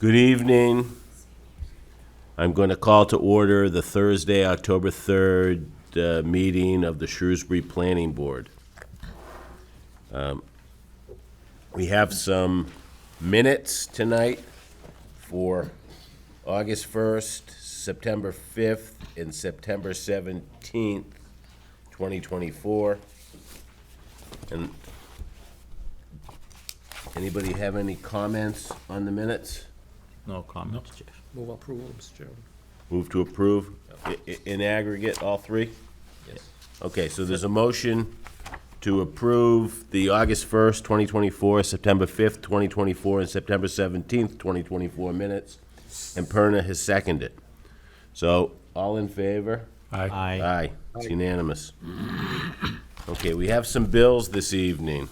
Good evening. I'm going to call to order the Thursday, October 3rd meeting of the Shrewsbury Planning Board. We have some minutes tonight for August 1st, September 5th, and September 17th, 2024. And anybody have any comments on the minutes? No comments, Chair. Move approval, Mr. Chairman. Move to approve in aggregate, all three? Yes. Okay, so there's a motion to approve the August 1st, 2024, September 5th, 2024, and September 17th, 2024 minutes, and Perna has seconded. So, all in favor? Aye. Aye, it's unanimous. Okay, we have some bills this evening.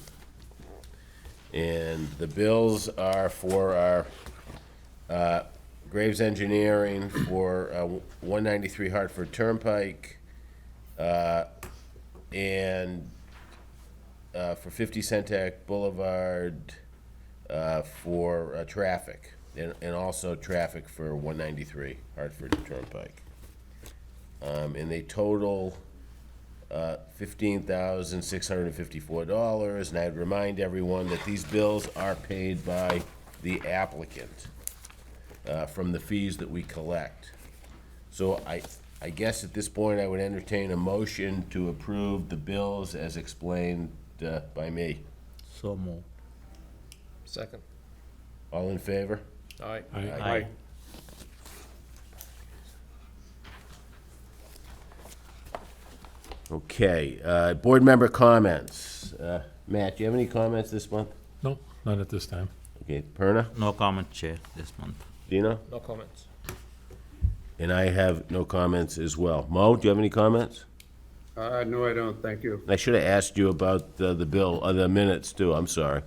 And the bills are for our Graves Engineering for 193 Hartford Turnpike, and for 50 Centec Boulevard for traffic, and also traffic for 193 Hartford Turnpike. And they total $15,654, and I'd remind everyone that these bills are paid by the applicant from the fees that we collect. So I guess at this point I would entertain a motion to approve the bills as explained by me. So move. Second. All in favor? Aye. Aye. Okay, board member comments. Matt, do you have any comments this month? No, not at this time. Okay, Perna, No comment, Chair, this month. Dino? No comments. And I have no comments as well. Mo, do you have any comments? No, I don't, thank you. I should have asked you about the bill, the minutes too, I'm sorry.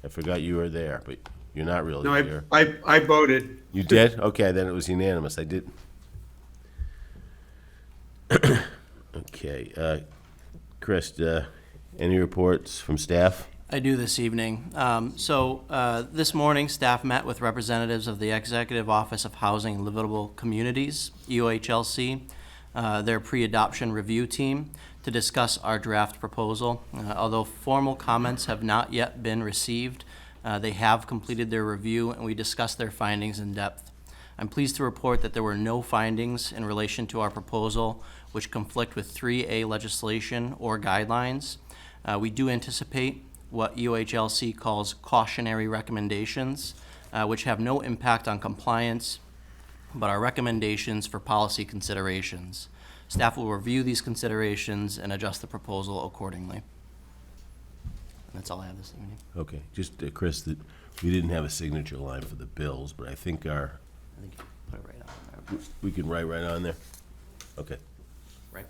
I forgot you were there, but you're not really No, here. I voted. You did? Okay, then it was unanimous, I did. Okay, Chris, any reports from staff? I do this evening. This morning, staff met with representatives of the Executive Office of Housing and Livable Communities, UHLC, their pre-adoption review team, to discuss our draft proposal. Although formal comments have not yet been received, they have completed their review, and we discussed their findings in depth. I'm pleased to report that there were no findings in relation to our proposal which conflict with 3A legislation or guidelines. We do anticipate what UHLC calls cautionary recommendations, which have no impact on compliance, but are recommendations for policy considerations. Staff will review these considerations and adjust the proposal accordingly. And that's all I have this evening. Okay, just, Chris, that we didn't have a signature line for the bills, but I think I think you put it right on there. we can write right on there? Okay. Right?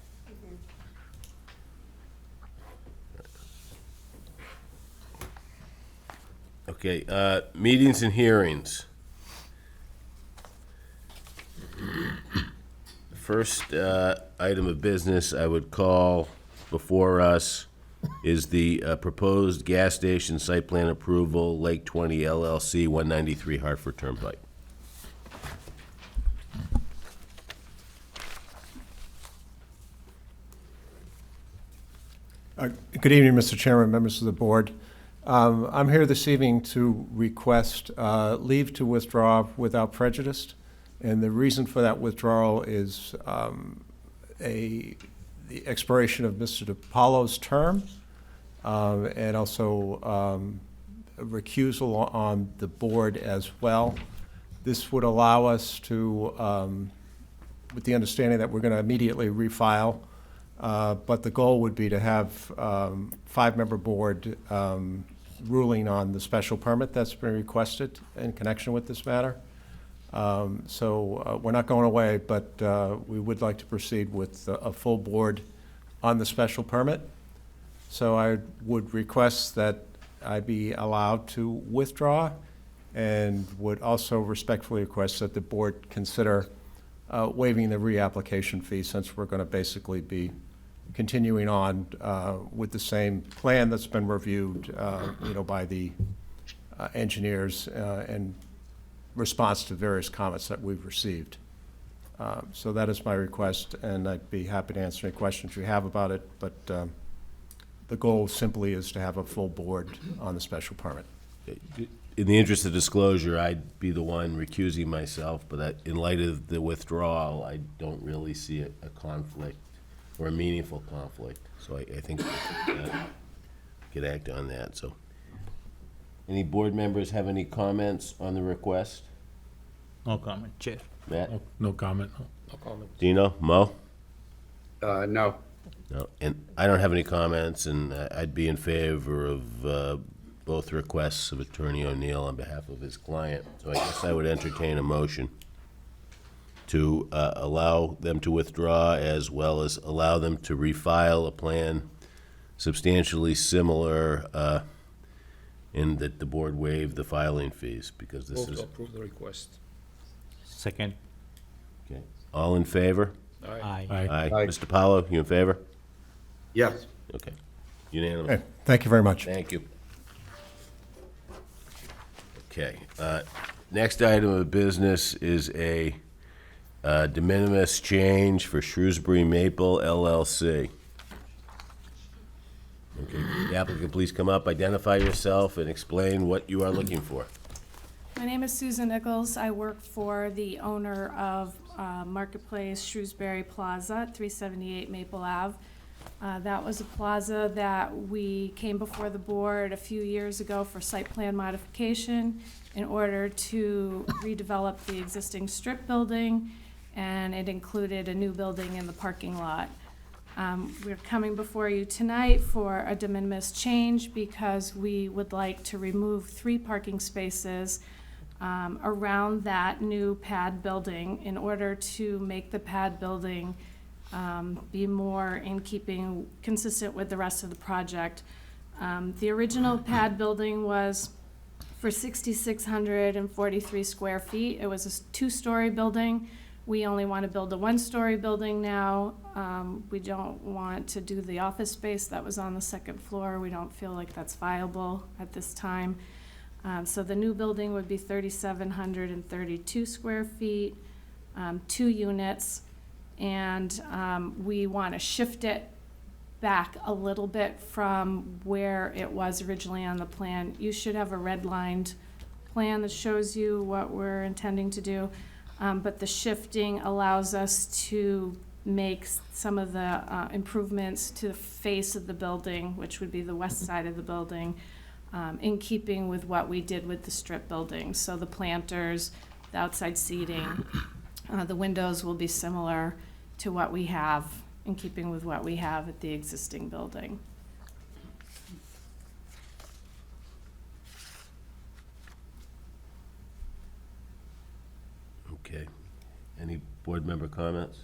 Okay, meetings and hearings. First item of business I would call before us is the proposed gas station site plan approval, Lake 20 LLC, 193 Hartford Turnpike. Good evening, Mr. Chairman, members of the board. I'm here this evening to request leave to withdraw without prejudice. And the reason for that withdrawal is the expiration of Mr. DiPaolo's term and also a recusal on the board as well. This would allow us to, with the understanding that we're going to immediately refile, but the goal would be to have five-member board ruling on the special permit that's been requested in connection with this matter. We're not going away, but we would like to proceed with a full board on the special permit. So I would request that I be allowed to withdraw, and would also respectfully request that the board consider waiving the reapplication fee, since we're going to basically be continuing on with the same plan that's been reviewed, by the engineers and response to various comments that we've received. So that is my request, and I'd be happy to answer any questions you have about it, but the goal simply is to have a full board on the special permit. In the interest of disclosure, I'd be the one recusing myself, but in light of the withdrawal, I don't really see a conflict or a meaningful conflict. So I think could act on that, so. Any board members have any comments on the request? No comment, Chair. Matt? No comment. No comment. Dino? Mo? No. No, and I don't have any comments, and I'd be in favor of both requests of Attorney O'Neill on behalf of his client. So I guess I would entertain a motion to allow them to withdraw, as well as allow them to refile a plan substantially similar, in that the board waive the filing fees, because this Move to is, approve the request. Second. okay. All in favor? Aye. Aye. Aye. Aye. Mr. Paulo, you in favor? Yes. Okay. Unanimous. Okay, thank you very much. Thank you. Okay, next item of business is a de minimis change for Shrewsbury Maple LLC. Okay, the applicant, please come up, identify yourself, and explain what you are looking for. My name is Susan Nichols. I work for the owner of Marketplace Shrewsbury Plaza, 378 Maple Ave. That was a plaza that we came before the board a few years ago for site plan modification in order to redevelop the existing strip building, and it included a new building in the parking lot. We're coming before you tonight for a de minimis change because we would like to remove 3 parking spaces around that new pad building in order to make the pad building be more in keeping, consistent with the rest of the project. The original pad building was for 6,643 square feet. It was a 2-story building. We only want to build a 1-story building now. We don't want to do the office space that was on the 2nd floor. We don't feel like that's viable at this time. So the new building would be 3,732 square feet, 2 units, and we want to shift it back a little bit from where it was originally on the plan. You should have a red-lined plan that shows you what we're intending to do. But the shifting allows us to make some of the improvements to the face of the building, which would be the west side of the building, in keeping with what we did with the strip building. So the planters, the outside seating, the windows will be similar to what we have, in keeping with what we have at the existing building. Okay. Any board member comments?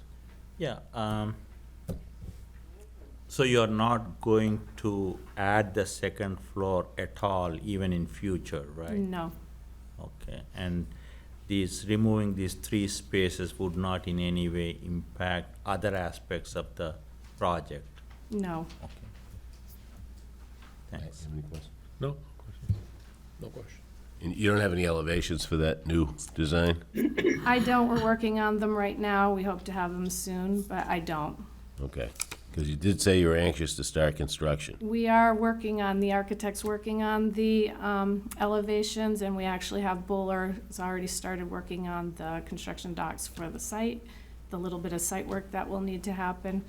Yeah, so you're not going to add the 2nd floor at all, even in future, right? No, Okay, and removing these 3 spaces would not in any way impact other aspects of the project? no. Okay. Thanks. Any questions? No question. And you don't have any elevations for that new design? I don't, we're working on them right now. We hope to have them soon, but I don't. Okay, because you did say you were anxious to start construction. We are working on, the architect's working on the elevations, and we actually have Buller has already started working on the construction docs for the site, the little bit of site work that will need to happen.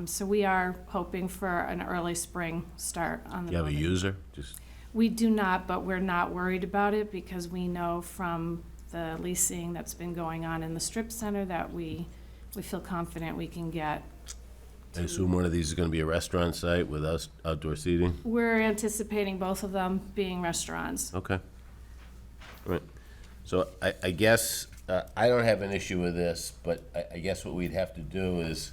So we are hoping for an early spring start on the You have a building. user? Just, We do not, but we're not worried about it because we know from the leasing that's been going on in the strip center that we feel confident we can get. I assume one of these is gonna be a restaurant site with us outdoor seating? We're anticipating both of them being restaurants. Okay. All right. So I guess, I don't have an issue with this, but I guess what we'd have to do is,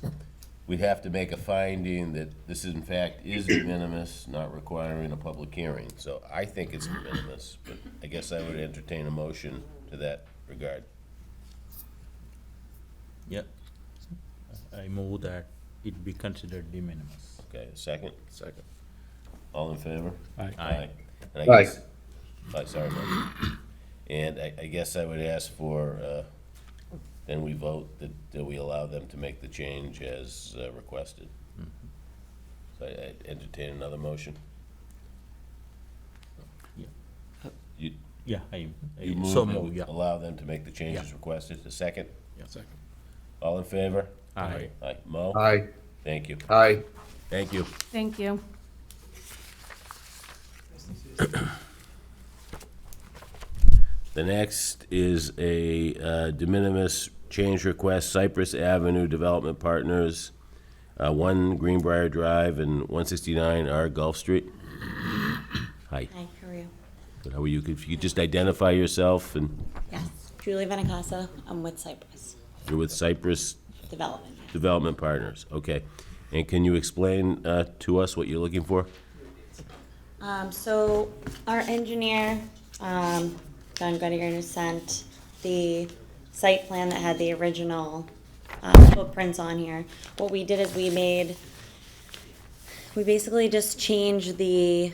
we'd have to make a finding that this in fact is de minimis, not requiring a public hearing. So I think it's de minimis, but I guess I would entertain a motion to that regard. Yeah. I move that it be considered de minimis. Okay, a second? Second. All in favor? Aye. Aye. And I Aye. guess, sorry, Mike. And I guess I would ask for, then we vote that we allow them to make the change as requested. So I entertain another motion. You Yeah, you so move that move, we yeah. allow them to make the changes requested. A second? Second. All in favor? Aye. Aye. Mo? Aye. Thank you. Aye. Thank you. Thank you. The next is a de minimis change request, Cypress Avenue Development Partners, 1 Greenbrier Drive and 169 R Gulf Street. Hi, Hi, how are you? good, how are you? If you could just identify yourself, and Yes, Julie Venacasa. I'm with Cypress you're with Cypress Development. Development Partners, okay. And can you explain to us what you're looking for? So our engineer, John Guttier, sent the site plan that had the original footprints on here. What we did is we basically just changed the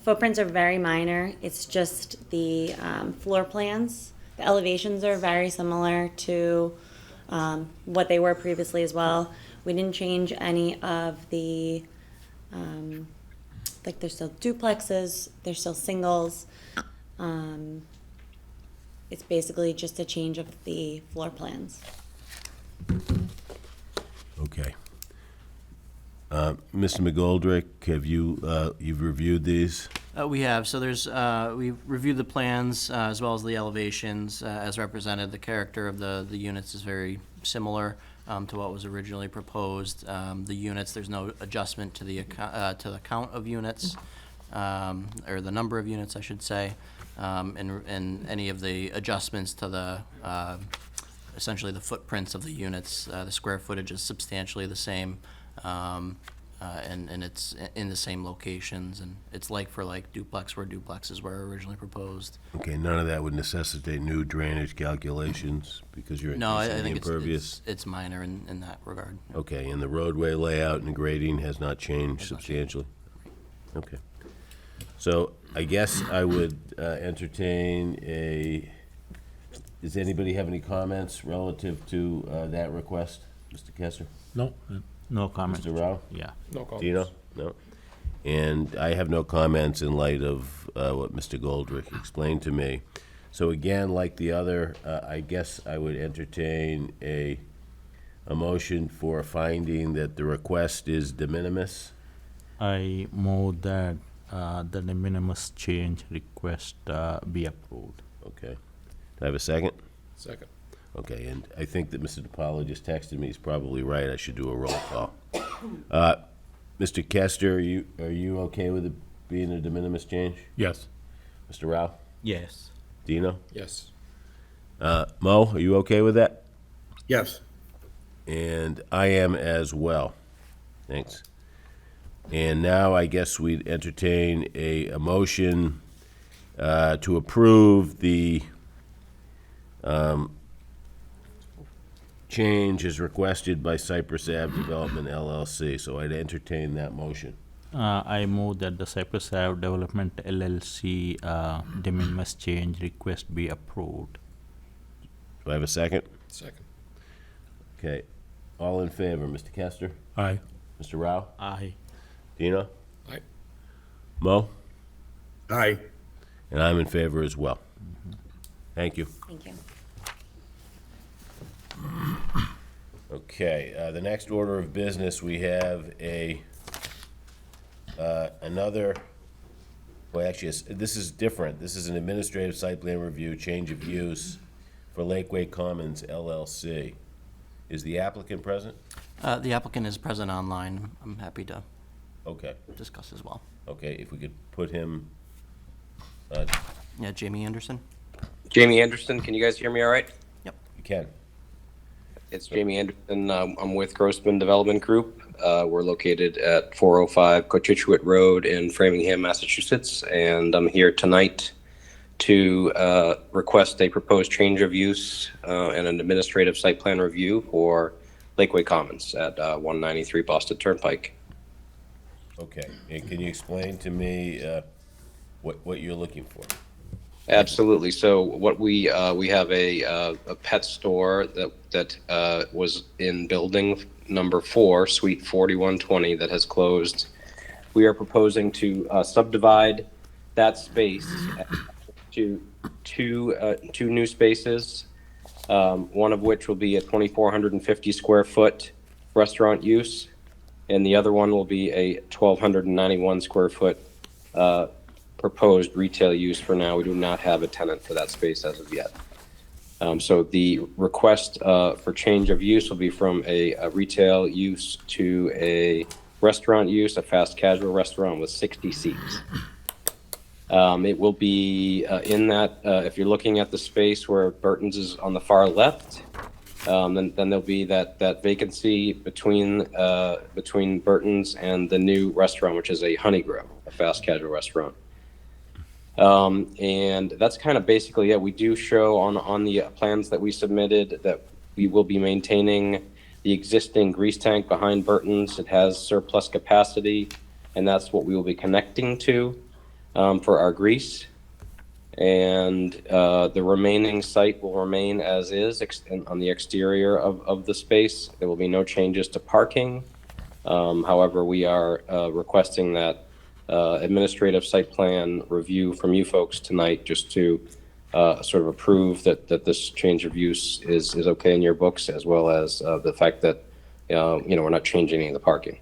footprints are very minor. It's just the floor plans. The elevations are very similar to what they were previously as well. We didn't change any of the, like, they're still duplexes, they're still singles. It's basically just a change of the floor plans. Okay. Mr. McGoldrick, have you've reviewed these? We have, so we've reviewed the plans as well as the elevations as represented. The character of the units is very similar to what was originally proposed. The units, there's no adjustment to the count of units, or the number of units, I should say, and any of the adjustments to the, essentially the footprints of the units. The square footage is substantially the same. And it's in the same locations, and it's like for like duplex where duplexes were originally proposed. Okay, none of that would necessitate new drainage calculations because you're No, I increasing the think impervious? it's minor in that regard. Okay, and the roadway layout and grading has not changed substantially? Okay. So I guess I would entertain does anybody have any comments relative to that request? Mr. Kessler? No? No comment. Mr. Rao? Yeah. No comments. Dino? No? And I have no comments in light of what Mr. Goldrick explained to me. So again, like the other, I guess I would entertain a motion for a finding that the request is de minimis. I move that the de minimis change request be approved. Okay. Do I have a second? Second. Okay, and I think that Mr. DiPaolo just texted me, he's probably right, I should do a roll call. Mr. Kester, are you okay with it being a de minimis change? Yes. Mr. Rao? Yes. Dino? Yes. Mo, are you okay with that? Yes. And I am as well. Thanks. And now I guess we'd entertain a motion to approve the change as requested by Cypress Ave Development LLC. So I'd entertain that motion. I move that the Cypress Ave Development LLC de minimis change request be approved. Do I have a second? Second. Okay. All in favor, Mr. Kester? Aye. Mr. Rao? Aye. Dino? Aye. Mo? Aye. And I'm in favor as well. Thank you. Thank you. Okay, the next order of business, we have another, well, actually, this is different. This is an administrative site plan review, change of use for Lakeway Commons LLC. Is the applicant present? The applicant is present online. I'm happy to Okay, discuss as well. okay, if we could put him, Yeah, Jamie Anderson? Jamie Anderson, can you guys hear me all right? you can. It's Jamie Anderson. I'm with Grossman Development Group. We're located at 405 Cochituate Road in Framingham, Massachusetts, and I'm here tonight to request a proposed change of use and an administrative site plan review for Lakeway Commons at 193 Boston Turnpike. Okay, and can you explain to me what you're looking for? Absolutely. So what we have a pet store that was in building number 4, Suite 4120, that has closed. We are proposing to subdivide that space to two new spaces, one of which will be a 2,450 square foot restaurant use, and the other one will be a 1,291 square foot proposed retail use. For now, we do not have a tenant for that space as of yet. So the request for change of use will be from a retail use to a restaurant use, a fast casual restaurant with 60 seats. It will be in that, if you're looking at the space where Burton's is on the far left, then there'll be that vacancy between Burton's and the new restaurant, which is a Honey Grow, a fast casual restaurant. And that's kind of basically it. We do show on the plans that we submitted that we will be maintaining the existing grease tank behind Burton's. It has surplus capacity, and that's what we will be connecting to for our grease. And the remaining site will remain as is on the exterior of the space. There will be no changes to parking. However, we are requesting that administrative site plan review from you folks tonight, just to sort of approve that this change of use is okay in your books, as well as the fact that we're not changing any of the parking.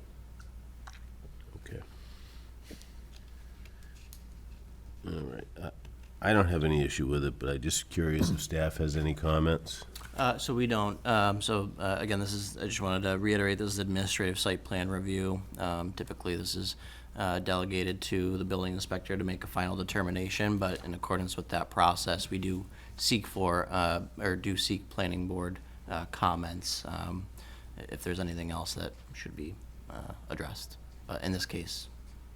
Okay. All right. I don't have any issue with it, but I'm just curious if staff has any comments. So we don't. Again, I just wanted to reiterate, this is administrative site plan review. Typically, this is delegated to the building inspector to make a final determination, but in accordance with that process, we do seek planning board comments if there's anything else that should be addressed. But in this case,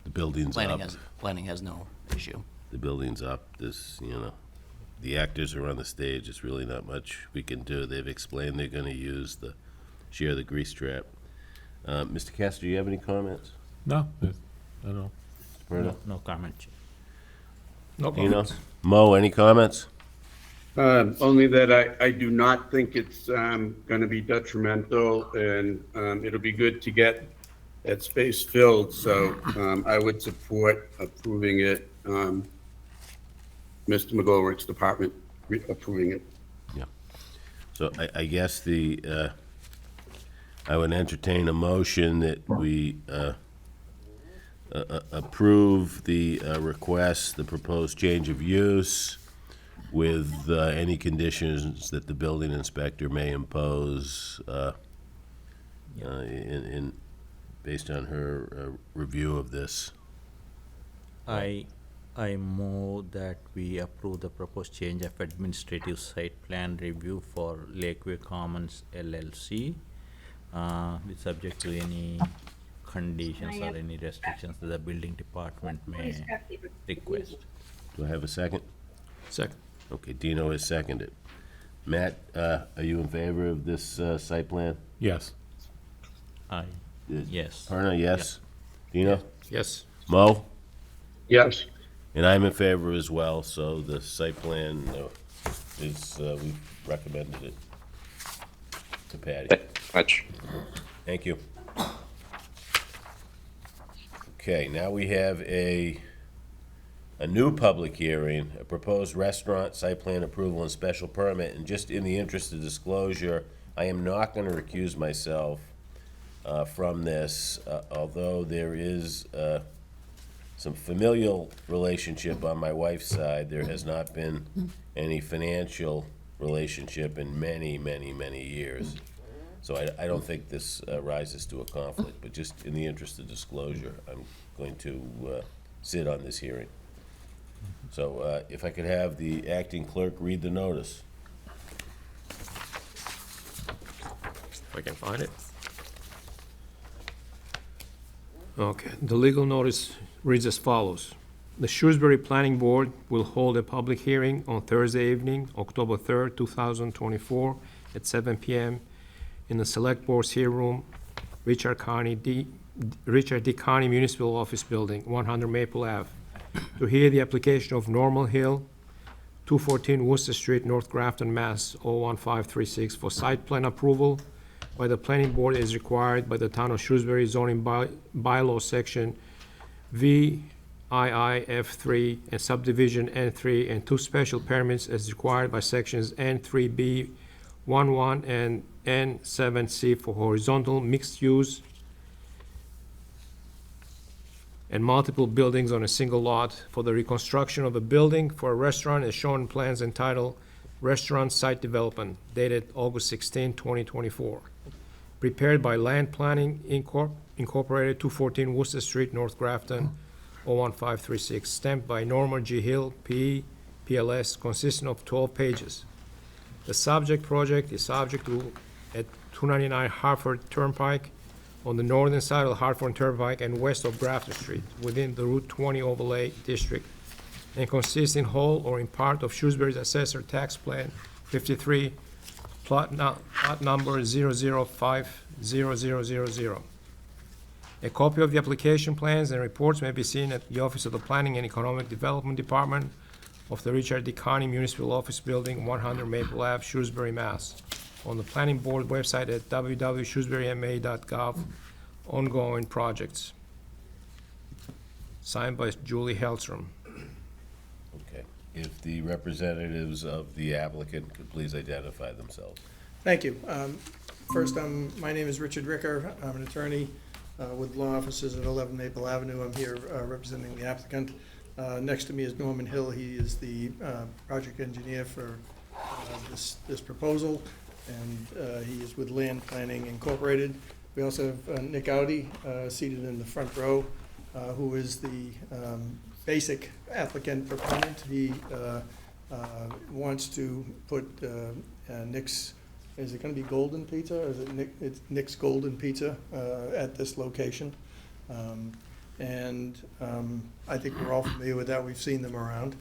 The building's up. planning has no issue. The building's up. The actors are on the stage. It's really not much we can do. They've explained they're going to share the grease trap. Mr. Castor, do you have any comments? No, I don't know. Bruno? No comment, Chair. No Dino? comments. Mo, any comments? Only that I do not think it's going to be detrimental, and it'll be good to get that space filled, so I would support approving it. Mr. McGolrick's department approving it. Yeah. So I guess I would entertain a motion that we approve the request, the proposed change of use, with any conditions that the building inspector may impose based on her review of this. I move that we approve the proposed change of administrative site plan review for Lakeview Commons LLC, with subject to any conditions or any restrictions that the building department may request. Do I have a second? Second. Okay, Dino has seconded. Matt, are you in favor of this site plan? Yes. Aye. Yes. Perna, yes? Dino? Yes. Mo? Yes. And I'm in favor as well, so the site plan is, we've recommended it to Patty. Thank you very much. Thank you. Okay, now we have a new public hearing, a proposed restaurant site plan approval and special permit. And just in the interest of disclosure, I am not going to recuse myself from this, although there is some familial relationship on my wife's side. There has not been any financial relationship in many, many, many years. So I don't think this rises to a conflict, but just in the interest of disclosure, I'm going to sit on this hearing. So if I could have the acting clerk read the notice. If I can find it. Okay, the legal notice reads as follows. The Shrewsbury Planning Board will hold a public hearing on Thursday evening, October 3rd, 2024, at 7 p.m. in the Select Board's here room, Richard D. Carney Municipal Office Building, 100 Maple Ave, to hear the application of Normal Hill 214 Worcester Street, North Grafton, Mass. 01536 for site plan approval by the planning board as required by the town of Shrewsbury zoning bylaw section VIIF3 and subdivision N3, and 2 special permits as required by sections N3B11 and N7C for horizontal mixed use and multiple buildings on a single lot for the reconstruction of a building for a restaurant as shown in plans entitled Restaurant Site Development, dated August 16, 2024. Prepared by Land Planning Incorporated, 214 Worcester Street, North Grafton, 01536. Stamped by Norman G. Hill, P.E., PLS, consisting of 12 pages. The subject project is subject to at 299 Hartford Turnpike on the northern side of the Hartford Turnpike and west of Grafton Street, within the Route 20 overlay district, and consists in whole or in part of Shrewsbury's Assessor Tax Plan 53, plot number 0050000. A copy of the application plans and reports may be seen at the Office of the Planning and Economic Development Department of the Richard D. Carney Municipal Office Building, 100 Maple Ave, Shrewsbury, Mass. On the Planning Board website at www.shrewsburyma.gov, ongoing projects. Signed by Julie Hellstrom. Okay. If the representatives of the applicant could please identify themselves. Thank you. First, my name is Richard Ricker. I'm an attorney with law offices at 11 Maple Avenue. I'm here representing the applicant. Next to me is Norman Hill. He is the project engineer for this proposal, and he is with Land Planning Incorporated. We also have Nick Audi seated in the front row, who is the basic applicant proponent. He wants to put Nick's, is it going to be Golden Pizza, or is it it's Nick's Golden Pizza at this location? I think we're all familiar with that. We've seen them around.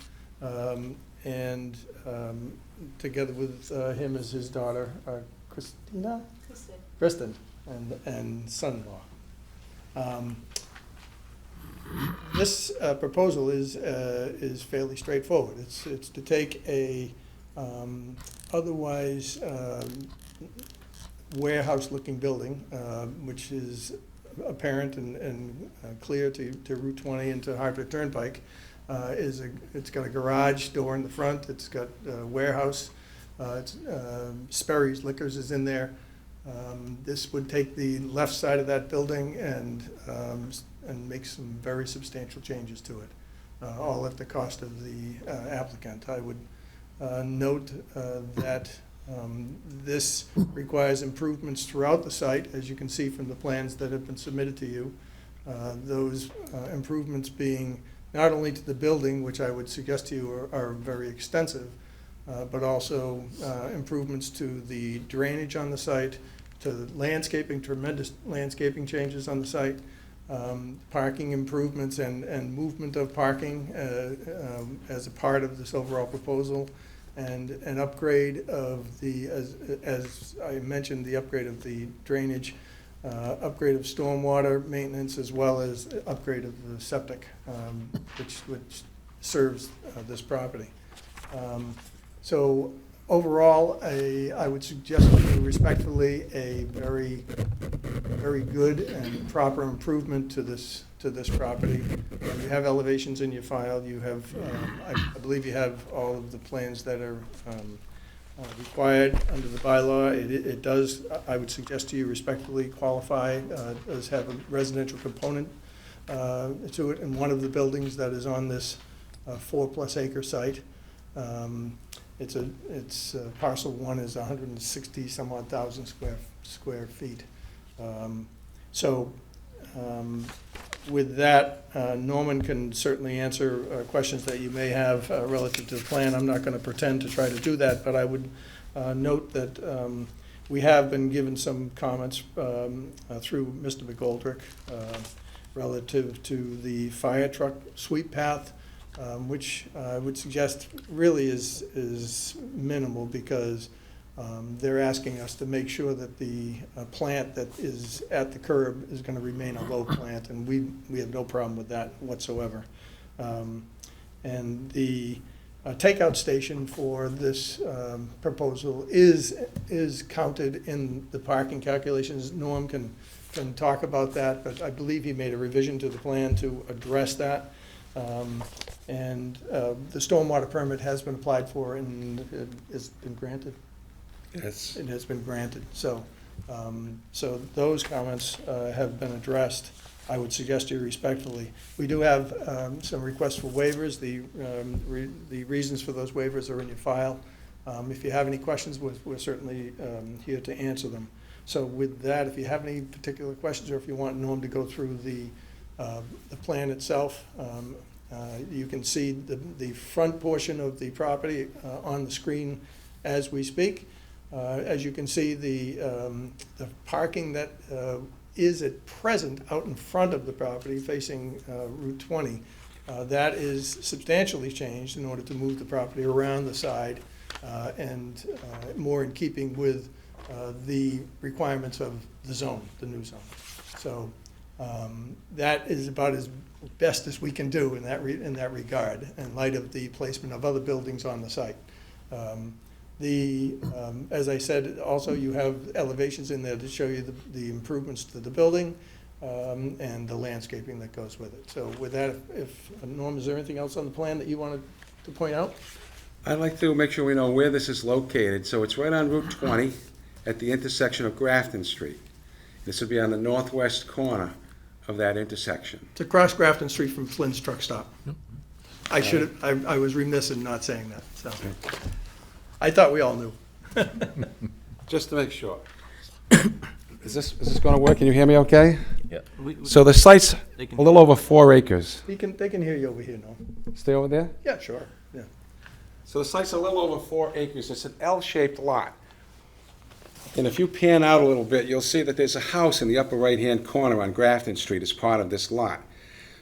Together with him is his daughter, Kristen, and son-in-law. This proposal is fairly straightforward. It's to take a otherwise warehouse-looking building, which is apparent and clear to Route 20 and to Hartford Turnpike. It's got a garage door in the front. It's got a warehouse. Sperry's Liquors is in there. This would take the left side of that building and make some very substantial changes to it, all at the cost of the applicant. I would note that this requires improvements throughout the site, as you can see from the plans that have been submitted to you. Those improvements being not only to the building, which I would suggest to you are very extensive, but also improvements to the drainage on the site, to the landscaping, tremendous landscaping changes on the site, parking improvements and movement of parking as a part of this overall proposal, and an upgrade of the, as I mentioned, the upgrade of the drainage, upgrade of stormwater maintenance, as well as upgrade of the septic, which serves this property. So overall, I would suggest to you respectfully a very, very good and proper improvement to this property. You have elevations in your file. You have, I believe you have all of the plans that are required under the bylaw. It does, I would suggest to you respectfully, qualify, does have a residential component to it in one of the buildings that is on this 4+ acre site. It's parcel 1 is 160 some odd thousand square feet. With that, Norman can certainly answer questions that you may have relative to the plan. I'm not going to pretend to try to do that, but I would note that we have been given some comments through Mr. McGoldrick relative to the fire truck sweep path, which I would suggest really is minimal, because they're asking us to make sure that the plant that is at the curb is going to remain a low plant, and we have no problem with that whatsoever. And the takeout station for this proposal is counted in the parking calculations. Norm can talk about that, but I believe he made a revision to the plan to address that. And the stormwater permit has been applied for and it has been granted. Yes. It has been granted. So, so those comments have been addressed. I would suggest to you respectfully. We do have some requests for waivers. The reasons for those waivers are in your file. If you have any questions, we're certainly here to answer them. So with that, if you have any particular questions or if you want Norm to go through the plan itself, you can see the front portion of the property on the screen as we speak. As you can see, the parking that is at present out in front of the property facing Route 20, that is substantially changed in order to move the property around the side and more in keeping with the requirements of the zone, the new zone. So that is about as best as we can do in that regard in light of the placement of other buildings on the site. As I said, also you have elevations in there to show you the improvements to the building and the landscaping that goes with it. So with that, if Norm, is there anything else on the plan that you wanted to point out? I'd like to make sure we know where this is located. So it's right on Route 20 at the intersection of Grafton Street. This would be on the northwest corner of that intersection. It's across Grafton Street from Flynn's Truck Stop. I was remiss in not saying that, so. I thought we all knew. Just to make sure. Is this going to work? Can you hear me okay? Yeah. So the site's They can- a little over 4 acres. They can hear you over here, Norm. Stay over there? Yeah, sure, yeah. So the site's a little over 4 acres. It's an L-shaped lot. And if you pan out a little bit, you'll see that there's a house in the upper right-hand corner on Grafton Street as part of this lot.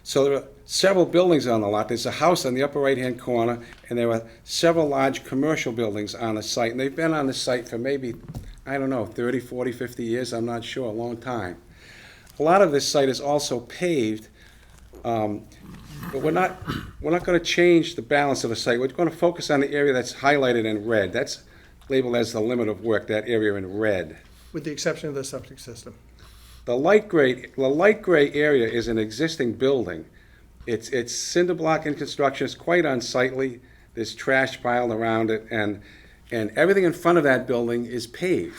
So there are several buildings on the lot. There's a house on the upper right-hand corner, and there are several large commercial buildings on the site. And they've been on the site for maybe, I don't know, 30, 40, 50 years, I'm not sure, a long time. A lot of this site is also paved, but we're not going to change the balance of the site. We're going to focus on the area that's highlighted in red. That's labeled as the limit of work, that area in red. With the exception of the septic system. The light gray area is an existing building. It's cinder block in construction. It's quite unsightly. There's trash piled around it, and everything in front of that building is paved.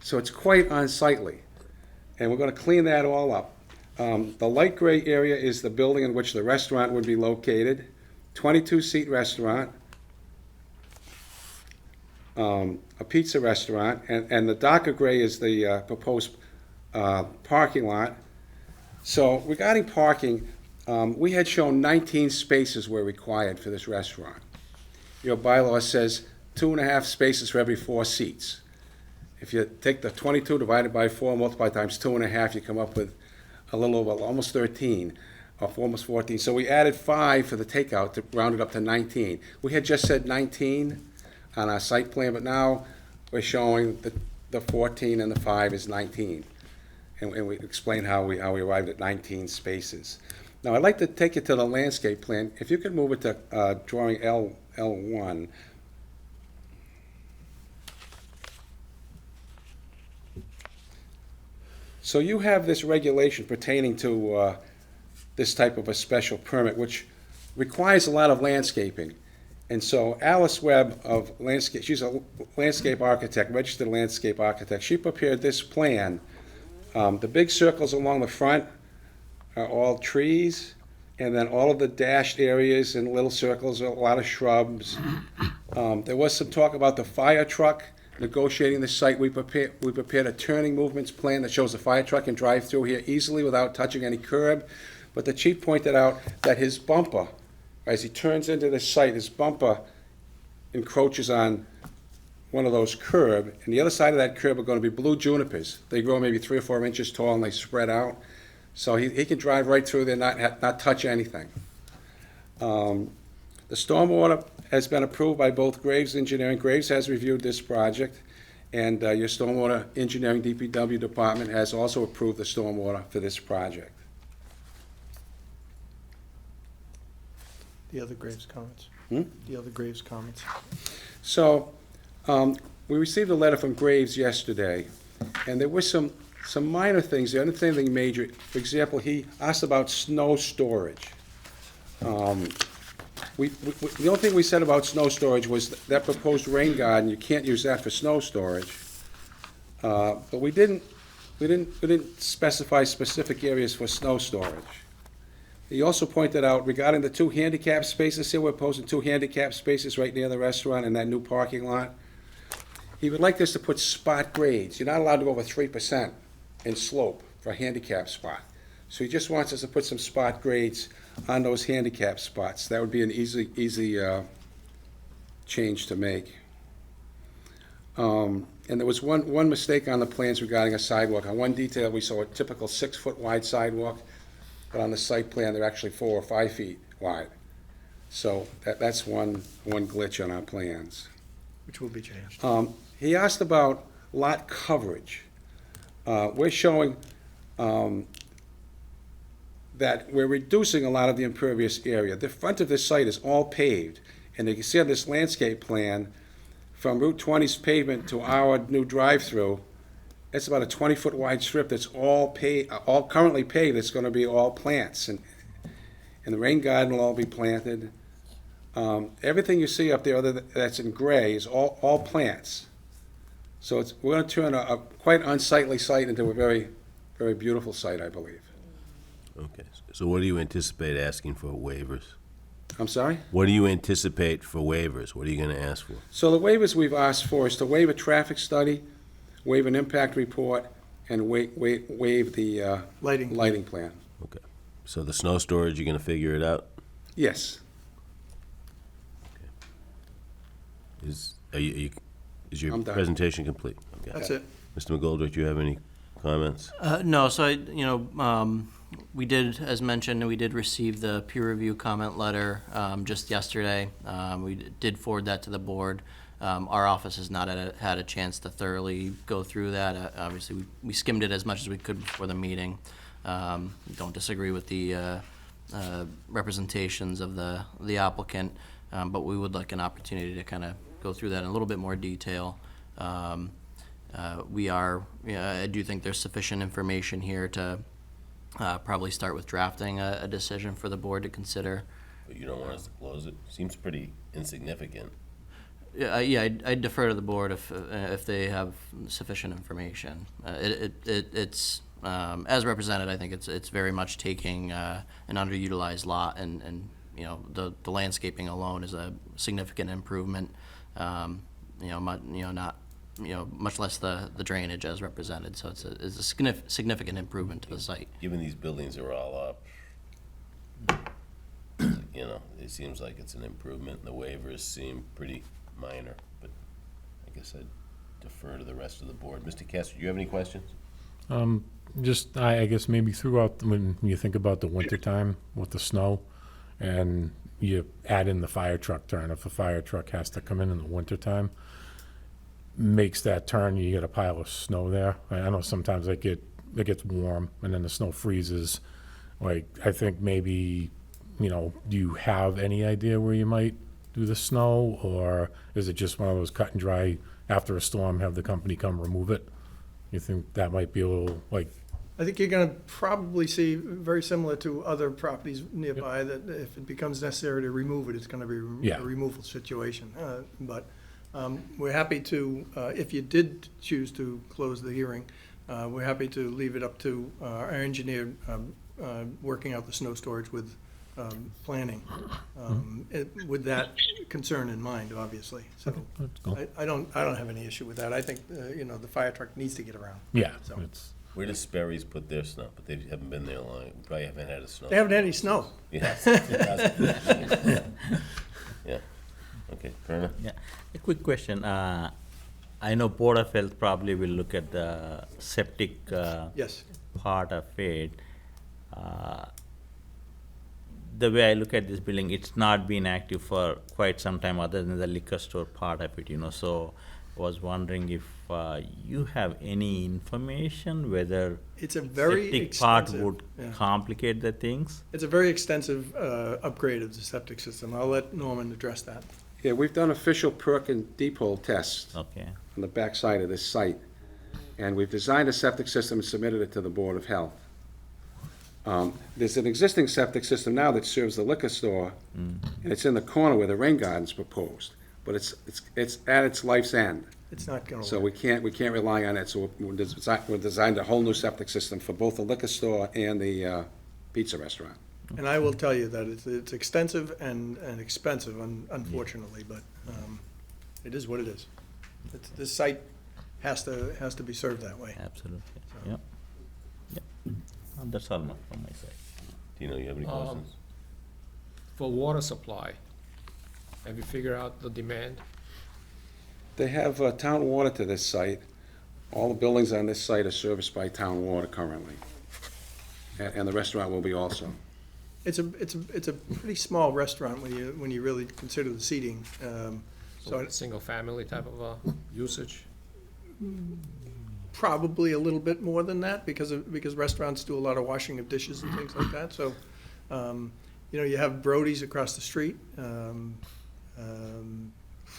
So it's quite unsightly. And we're going to clean that all up. The light gray area is the building in which the restaurant would be located, 22-seat restaurant, a pizza restaurant, and the darker gray is the proposed parking lot. So regarding parking, we had shown 19 spaces were required for this restaurant. Your bylaw says 2.5 spaces for every 4 seats. If you take the 22 divided by 4, multiply times 2.5, you come up with a little over almost 13, or almost 14. So we added 5 for the takeout to round it up to 19. We had just said 19 on our site plan, but now we're showing the 14 and the 5 is 19. And we explained how we arrived at 19 spaces. Now, I'd like to take you to the landscape plan. If you could move it to drawing L1. So you have this regulation pertaining to this type of a special permit, which requires a lot of landscaping. And so Alice Webb of landscape, she's a landscape architect, registered landscape architect. She prepared this plan. The big circles along the front are all trees, and then all of the dashed areas and little circles are a lot of shrubs. There was some talk about the fire truck negotiating the site. We prepared a turning movements plan that shows the fire truck can drive through here easily without touching any curb. But the chief pointed out that his bumper, as he turns into the site, his bumper encroaches on one of those curb, and the other side of that curb are going to be blue junipers. They grow maybe 3 or 4 inches tall, and they spread out. So he can drive right through there, not touch anything. The stormwater has been approved by both Graves Engineering. Graves has reviewed this project, and your stormwater engineering DPW department has also approved the stormwater for this project. The other Graves comments. The other Graves comments. So, we received a letter from Graves yesterday, and there were some minor things there, nothing major. For example, he asked about snow storage. The only thing we said about snow storage was that proposed rain garden, you can't use that for snow storage. But we didn't specify specific areas for snow storage. He also pointed out regarding the 2 handicap spaces here, we're proposing 2 handicap spaces right near the restaurant in that new parking lot. He would like us to put spot grades. You're not allowed to go over 3% in slope for a handicap spot. So he just wants us to put some spot grades on those handicap spots. That would be an easy change to make. And there was one mistake on the plans regarding a sidewalk. On one detail, we saw a typical 6-foot wide sidewalk, but on the site plan, they're actually 4 or 5 feet wide. So that's one glitch on our plans. Which will be changed. He asked about lot coverage. We're showing that we're reducing a lot of the impervious area. The front of this site is all paved, and you can see on this landscape plan, from Route 20's pavement to our new drive-through, it's about a 20-foot wide strip that's all currently paved. It's going to be all plants, and the rain garden will all be planted. Everything you see up there that's in gray is all plants. So we're going to turn a quite unsightly site into a very, very beautiful site, I believe. Okay, so what do you anticipate asking for waivers? I'm sorry? What do you anticipate for waivers? What are you gonna ask for? So the waivers we've asked for is to waive a traffic study, waive an impact report, and waive the lighting plan. Okay, so the snow storage, you're gonna figure it out? Yes. Is your I'm done. presentation complete? Okay. That's it. Mr. McGoldrick, do you have any comments? No, so we did, as mentioned, we did receive the peer review comment letter just yesterday. We did forward that to the board. Our office has not had a chance to thoroughly go through that. Obviously, we skimmed it as much as we could before the meeting. Don't disagree with the representations of the applicant, but we would like an opportunity to kind of go through that in a little bit more detail. I do think there's sufficient information here to probably start with drafting a decision for the board to consider. But you don't want us to close it? Seems pretty insignificant. Yeah, I'd defer to the board if they have sufficient information. It's as represented, I think it's very much taking an underutilized lot, and the landscaping alone is a significant improvement. Much less the drainage as represented. So it's a significant improvement to the site. Given these buildings are all up, it seems like it's an improvement. The waivers seem pretty minor, but I guess I'd defer to the rest of the board. Mr. Kester, do you have any questions? Just, I guess maybe throughout, when you think about the winter time with the snow, and you add in the fire truck turn, if the fire truck has to come in the winter time, makes that turn, you get a pile of snow there. I know sometimes it gets warm and then the snow freezes. Like, I think maybe, do you have any idea where you might do the snow, or is it just one of those cut and dry, after a storm, have the company come remove it? You think that might be a little, like... I think you're going to probably see, very similar to other properties nearby, that if it becomes necessary to remove it, it's going to be a removal situation. But we're happy to, if you did choose to close the hearing, we're happy to leave it up to our engineer working out the snow storage with planning, with that concern in mind, obviously. So That's cool. I don't have any issue with that. I think, the fire truck needs to get around. Yeah, So. it's... Where does Sperry's put their snow? But they haven't been there long. Probably haven't had a snow. They haven't had any snow. Yeah. Yeah. Okay, fair enough. Yeah, a quick question. I know Board of Health probably will look at the septic Yes. part of it. the way I look at this building, it's not been active for quite some time other than the liquor store part of it, so was wondering if you have any information whether It's a very septic part extensive, would yeah. complicate the things? It's a very extensive upgrade of the septic system. I'll let Norman address that. Yeah, we've done official perk and deep hole tests Okay, on the backside of this site, and we've designed a septic system and submitted it to the Board of Health. There's an existing septic system now that serves the liquor store, and it's in the corner where the rain garden's proposed, but it's at its life's end. It's not gonna So work. we can't rely on it, so we're designed a whole new septic system for both the liquor store and the pizza restaurant. And I will tell you that it's extensive and expensive, unfortunately, but it is what it is. This site has to be served that way. absolutely, yep. That's all from my side. Tino, you have any questions? For water supply, have you figured out the demand? They have town water to this site. All the buildings on this site are serviced by town water currently, and the restaurant will be also. It's a pretty small restaurant when you really consider the seating. So a single-family type of usage? Probably a little bit more than that because restaurants do a lot of washing of dishes and things like that. So, you have Brody's across the street.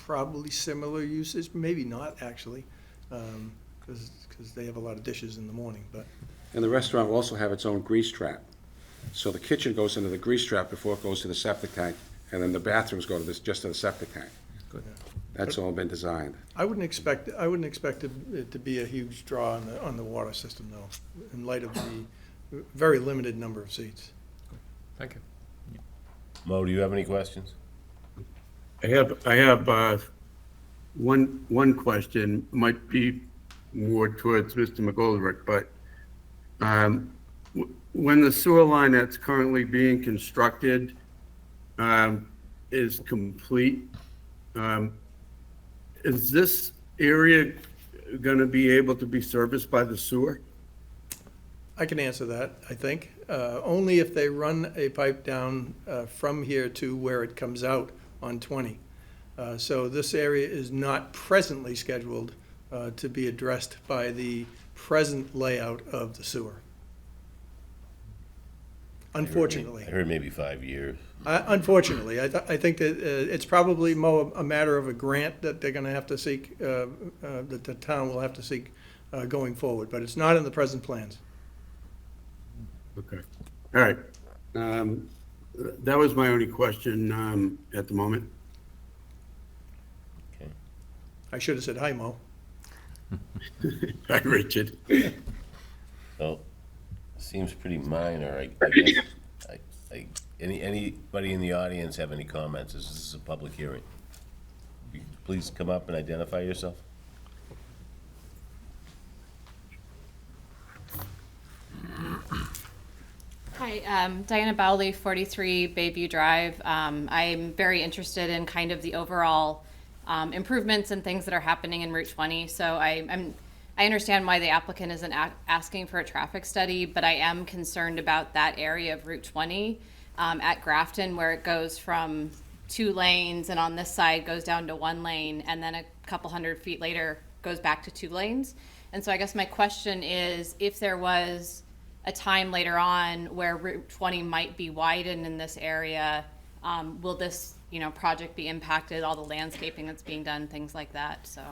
Probably similar usage, maybe not actually, because they have a lot of dishes in the morning, but. And the restaurant will also have its own grease trap. So the kitchen goes into the grease trap before it goes to the septic tank, and then the bathrooms go to just to the septic tank. Good. That's all been designed. I wouldn't expect it to be a huge draw on the water system, though, in light of the very limited number of seats. Thank you. Mo, do you have any questions? I have one question, might be more towards Mr. McGoldrick, but when the sewer line that's currently being constructed is complete, is this area going to be able to be serviced by the sewer? I can answer that, I think. Only if they run a pipe down from here to where it comes out on 20. So this area is not presently scheduled to be addressed by the present layout of the sewer. Unfortunately. I heard maybe 5 years. Unfortunately, I think that it's probably more a matter of a grant that they're gonna have to seek, that the town will have to seek going forward, but it's not in the present plans. Okay. All right. That was my only question at the moment. Okay. I should have said, hi, Mo. Hi, Richard. Well, seems pretty minor, I guess. Anybody in the audience have any comments? This is a public hearing. Please come up and identify yourself. Hi, Diana Bowley, 43 Bayview Drive. I'm very interested in kind of the overall improvements and things that are happening in Route 20. So I understand why the applicant isn't asking for a traffic study, but I am concerned about that area of Route 20 at Grafton, where it goes from 2 lanes and on this side goes down to 1 lane, and then a couple hundred feet later goes back to 2 lanes. And so I guess my question is, if there was a time later on where Route 20 might be widened in this area, will this, project be impacted, all the landscaping that's being done, things like that? So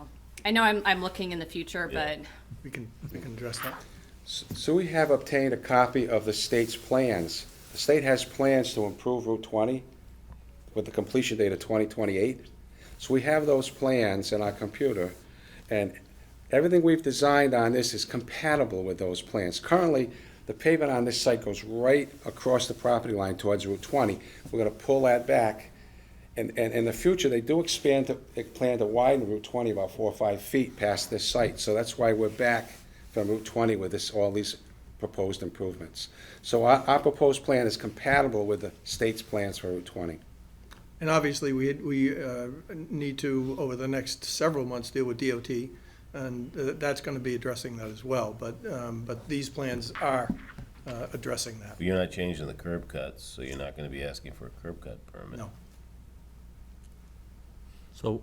I know I'm looking in the future, but. We can address that. So we have obtained a copy of the state's plans. The state has plans to improve Route 20 with the completion date of 2028. So we have those plans in our computer, and everything we've designed on this is compatible with those plans. Currently, the pavement on this site goes right across the property line towards Route 20. We're going to pull that back. And in the future, they do plan to widen Route 20 about 4 or 5 feet past this site. So that's why we're back from Route 20 with all these proposed improvements. So our proposed plan is compatible with the state's plans for Route 20. And obviously, we need to, over the next several months, deal with DOT, and that's going to be addressing that as well. But these plans are addressing that. But you're not changing the curb cuts, so you're not gonna be asking for a curb cut permit. No.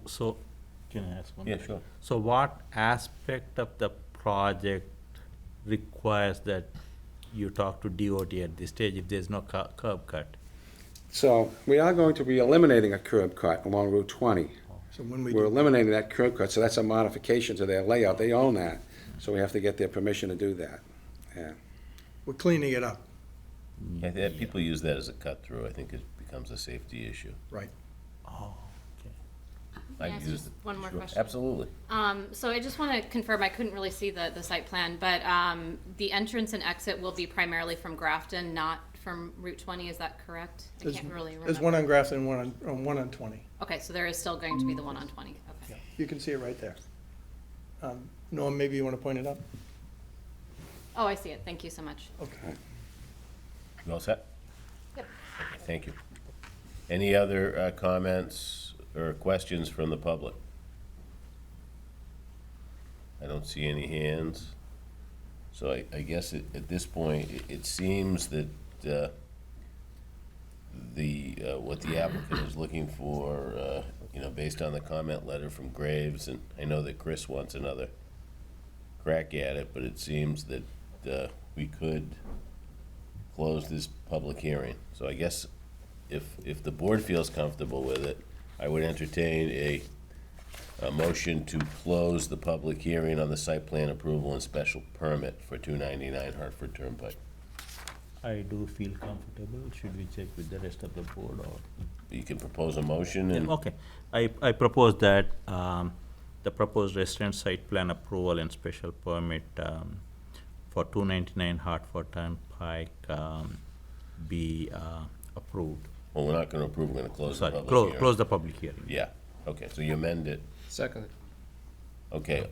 So, can I ask one? Yeah, question? sure. So what aspect of the project requires that you talk to DOT at this stage if there's no curb cut? So we are going to be eliminating a curb cut along Route 20. So when we We're do, eliminating that curb cut, so that's a modification to their layout. They own that, so we have to get their permission to do that. Yeah. we're cleaning it up, People use that as a cut-through. I think it becomes a safety issue. right? Oh, okay. May I I've ask used just it. one more Sure. question? Absolutely. So I just want to confirm, I couldn't really see the site plan, but the entrance and exit will be primarily from Grafton, not from Route 20, is that correct? I There's- can't really There's one remember. on Grafton and one on 20. Okay, so there is still going to be the one on 20, okay. You can see it right there. Norm, maybe you want to point it up? Oh, I see it, thank you so much. Okay. You all set? Yep. Thank you. Any other comments or questions from the public? I don't see any hands. So I guess at this point, it seems that what the applicant is looking for, based on the comment letter from Graves, and I know that Chris wants another crack at it, but it seems that we could close this public hearing. So I guess if the board feels comfortable with it, I would entertain a motion to close the public hearing on the site plan approval and special permit for 299 Hartford Turnpike. I do feel comfortable. Should we check with the rest of the board or? You can propose a motion and, Okay, I propose that the proposed restaurant site plan approval and special permit for 299 Hartford Turnpike be approved. well, we're not gonna approve, we're gonna close the Sorry, public hearing. close the public hearing. Yeah, okay, so you amend it, Second. okay.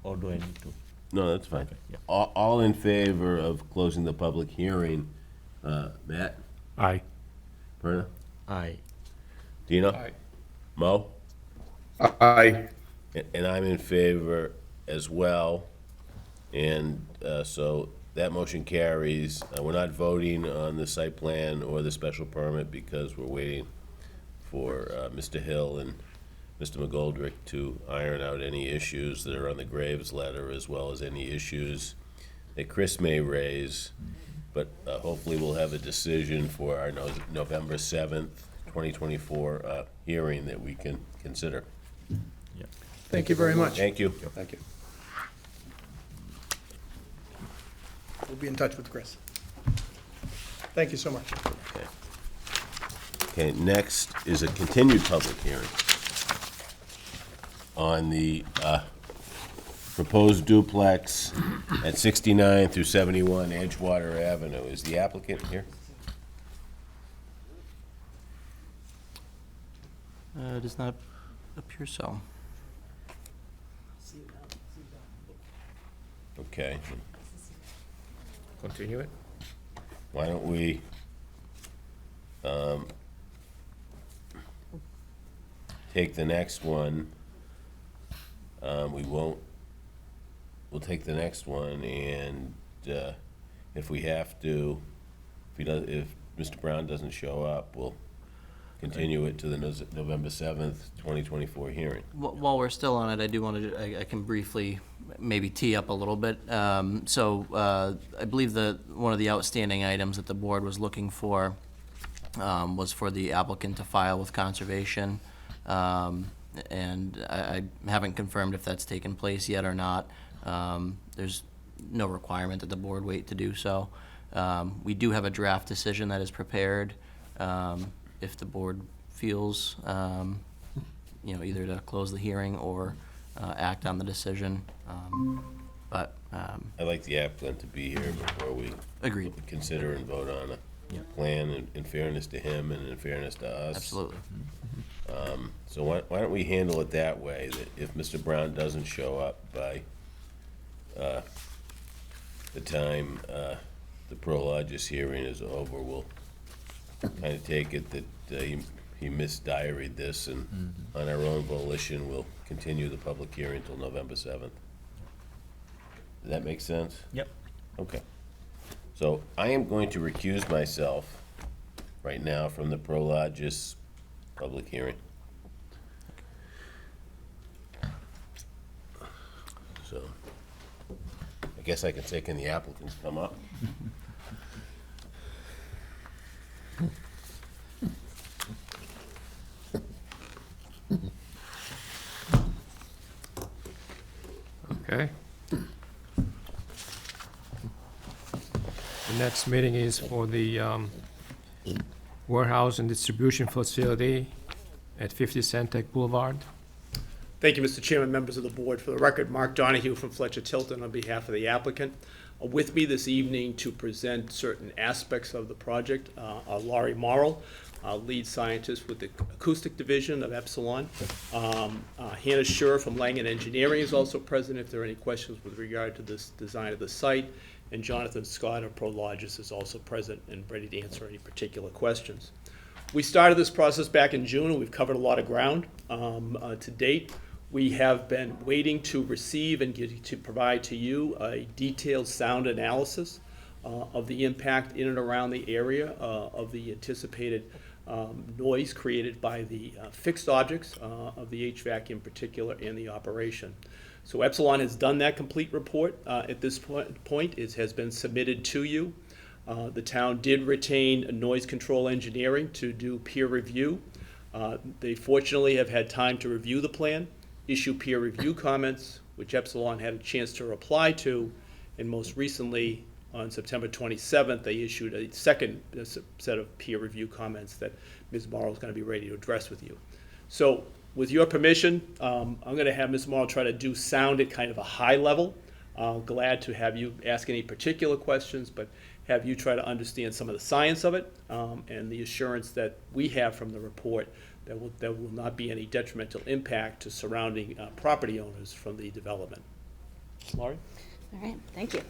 Or do I need to? No, that's fine. Okay, yeah. All in favor of closing the public hearing, Matt, Aye. Perna, Aye. Dino? Aye. Mo? Aye. And I'm in favor as well. And so that motion carries. We're not voting on the site plan or the special permit because we're waiting for Mr. Hill and Mr. McGoldrick to iron out any issues that are on the Graves letter, as well as any issues that Chris may raise. But hopefully we'll have a decision for our November 7th, 2024 hearing that we can consider. Thank you very much. Thank you. Thank you. We'll be in touch with Chris. Thank you so much. Okay, next is a continued public hearing on the proposed duplex at 69 through 71 Edgewater Avenue. Is the applicant here? Does not appear so. Okay, Continue it? why don't we take the next one? We'll take the next one, and if we have to, if Mr. Brown doesn't show up, we'll continue it to the November 7th, 2024 hearing. While we're still on it, I do want to, I can briefly maybe tee up a little bit. So I believe that one of the outstanding items that the board was looking for was for the applicant to file with conservation. And I haven't confirmed if that's taken place yet or not. There's no requirement that the board wait to do so. We do have a draft decision that is prepared. If the board feels, either to close the hearing or act on the decision. But I'd like the applicant to be here before we agreed, consider and vote on a Yeah. plan in fairness to him and in fairness to us. absolutely. So why don't we handle it that way, that if Mr. Brown doesn't show up by the time the Prologis hearing is over, we'll kind of take it that he misdiaried this, and on our own volition, we'll continue the public hearing until November 7th. Does that make sense? Yep. Okay. So I am going to recuse myself right now from the Prologis public hearing. So I guess I can say, can the applicants come up? Okay. The next meeting is for the warehouse and distribution facility at 50 Santec Boulevard. Thank you, Mr. Chairman, members of the board. For the record, Mark Donahue from Fletcher Tilton on behalf of the applicant. With me this evening to present certain aspects of the project are Laurie Morrill, lead scientist with the acoustic division of Epsilon. Hannah Schur from Langen Engineering is also present if there are any questions with regard to this design of the site. And Jonathan Scott of Prologis is also present and ready to answer any particular questions. We started this process back in June, and we've covered a lot of ground to date. We have been waiting to receive and to provide to you a detailed sound analysis of the impact in and around the area of the anticipated noise created by the fixed objects of the HVAC in particular and the operation. So Epsilon has done that complete report at this point. It has been submitted to you. The town did retain noise control engineering to do peer review. They fortunately have had time to review the plan, issue peer review comments, which Epsilon had a chance to reply to, and most recently, on September 27th, they issued a second set of peer review comments that Ms. Morrow is going to be ready to address with you. So, with your permission, I'm going to have Ms. Morrow try to do sound at kind of a high level. Glad to have you ask any particular questions, but have you try to understand some of the science of it and the assurance that we have from the report that will not be any detrimental impact to surrounding property owners from the development. Laurie? All right, thank you.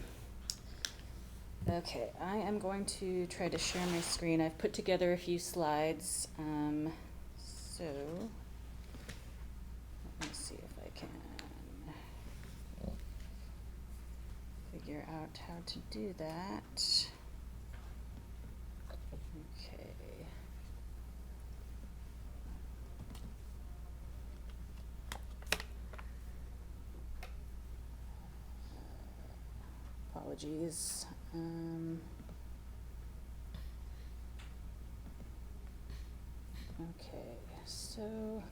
Okay, I am going to try to share my screen. I've put together a few slides. So let me see if I can figure out how to do that. Okay. Apologies. Okay, so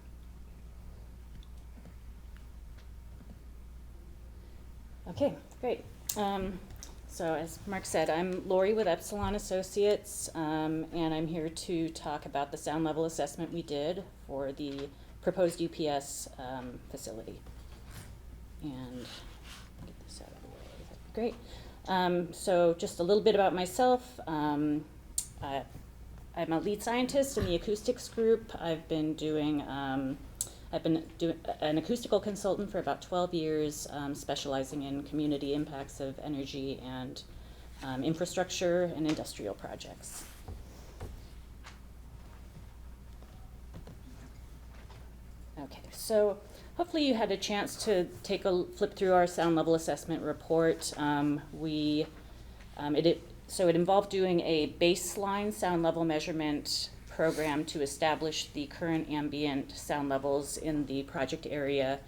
okay, great. So as Mark said, I'm Lori with Epsilon Associates, and I'm here to talk about the sound level assessment we did for the proposed UPS facility. And get this out of the way. That'd be great. So just a little bit about myself. I'm a lead scientist in the acoustics group. I've been doing an acoustical consultant for about 12 years, specializing in community impacts of energy and infrastructure and industrial projects. Okay, so hopefully you had a chance to take a flip through our sound level assessment report. So it involved doing a baseline sound level measurement program to establish the current ambient sound levels in the project area.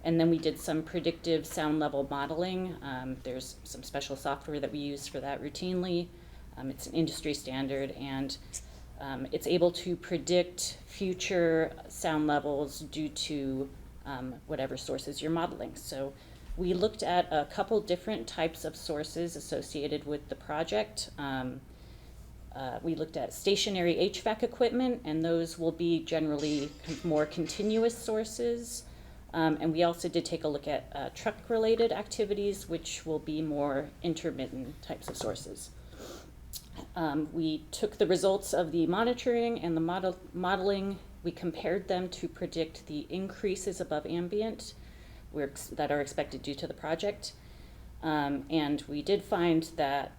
And then we did some predictive sound level modeling. There's some special software that we use for that routinely. It's an industry standard, and it's able to predict future sound levels due to whatever sources you're modeling. So we looked at a couple different types of sources associated with the project. We looked at stationary HVAC equipment, and those will be generally more continuous sources. And we also did take a look at truck-related activities, which will be more intermittent types of sources. We took the results of the monitoring and the modeling. We compared them to predict the increases above ambient that are expected due to the project. And we did find that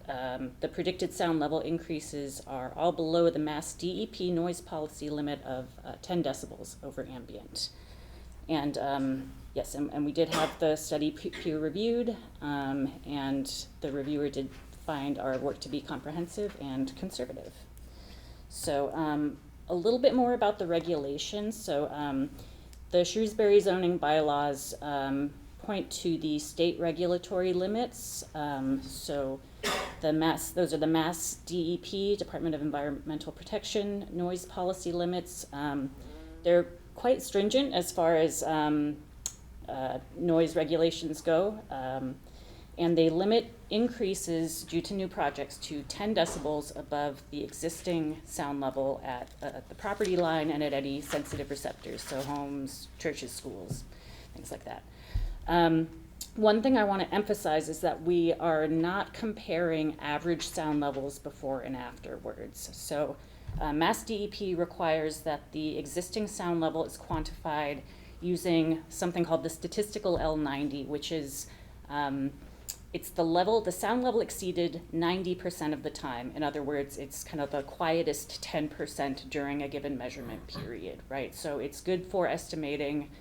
the predicted sound level increases are all below the Mass DEP noise policy limit of 10 decibels over ambient. And we did have the study peer reviewed, and the reviewer did find our work to be comprehensive and conservative. So a little bit more about the regulations. So the Shrewsbury zoning bylaws point to the state regulatory limits. So those are the Mass DEP, Department of Environmental Protection, noise policy limits. They're quite stringent as far as noise regulations go. And they limit increases due to new projects to 10 decibels above the existing sound level at the property line and at any sensitive receptors, so homes, churches, schools, things like that. One thing I want to emphasize is that we are not comparing average sound levels before and afterwards. So Mass DEP requires that the existing sound level is quantified using something called the statistical L90, which is it's the sound level exceeded 90% of the time. In other words, it's kind of the quietest 10% during a given measurement period, right? So it's good for estimating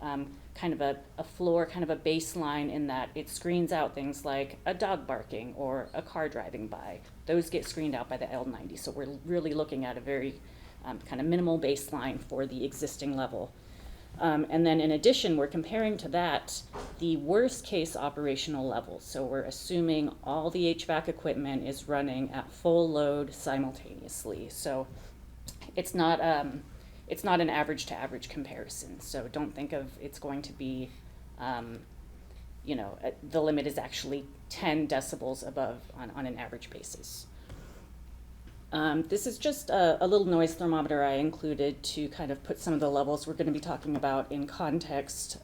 kind of a floor, kind of a baseline, in that it screens out things like a dog barking or a car driving by. Those get screened out by the L90. So we're really looking at a very kind of minimal baseline for the existing level. And then in addition, we're comparing to that the worst case operational levels. So we're assuming all the HVAC equipment is running at full load simultaneously. So it's not an average to average comparison. So don't think of it's going to be, the limit is actually 10 decibels above on an average basis. This is just a little noise thermometer I included to kind of put some of the levels we're going to be talking about in context.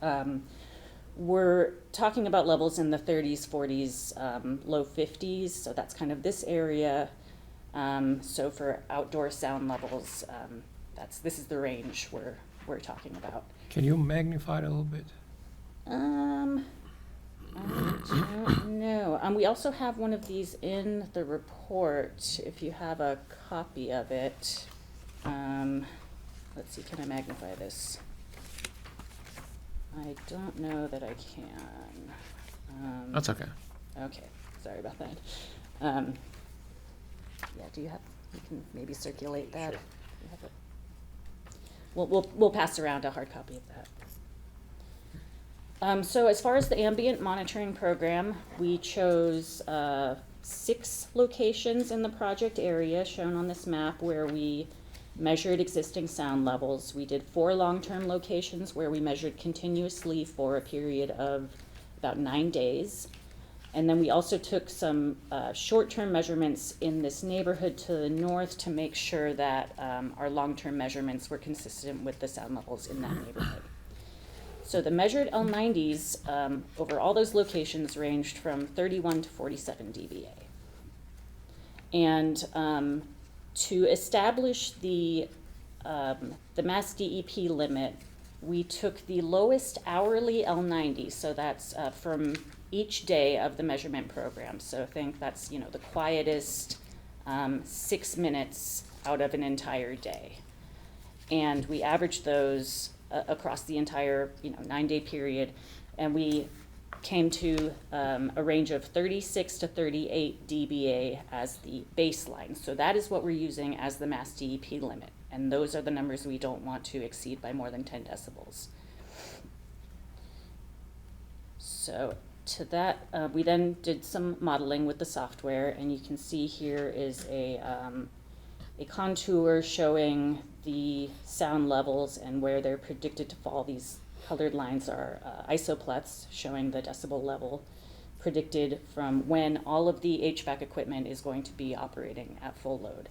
We're talking about levels in the 30s, 40s, low 50s, so that's kind of this area. So for outdoor sound levels, this is the range we're talking about. Can you magnify it a little bit? I don't know. We also have one of these in the report, if you have a copy of it. Let's see, can I magnify this? I don't know that I can. That's okay. Okay, sorry about that. You can maybe circulate that. Sure. You have it. We'll pass around a hard copy of that. So as far as the ambient monitoring program, we chose 6 locations in the project area shown on this map where we measured existing sound levels. We did 4 long-term locations where we measured continuously for a period of about 9 days. And then we also took some short-term measurements in this neighborhood to the north to make sure that our long-term measurements were consistent with the sound levels in that neighborhood. So the measured L90s over all those locations ranged from 31 to 47 dBA. And to establish the Mass DEP limit, we took the lowest hourly L90, so that's from each day of the measurement program. So think that's the quietest 6 minutes out of an entire day. And we averaged those across the entire 9-day period, and we came to a range of 36 to 38 dBA as the baseline. So that is what we're using as the Mass DEP limit, and those are the numbers we don't want to exceed by more than 10 decibels. So to that, we then did some modeling with the software, and you can see here is a contour showing the sound levels and where they're predicted to fall. These colored lines are isoplex showing the decibel level predicted from when all of the HVAC equipment is going to be operating at full load.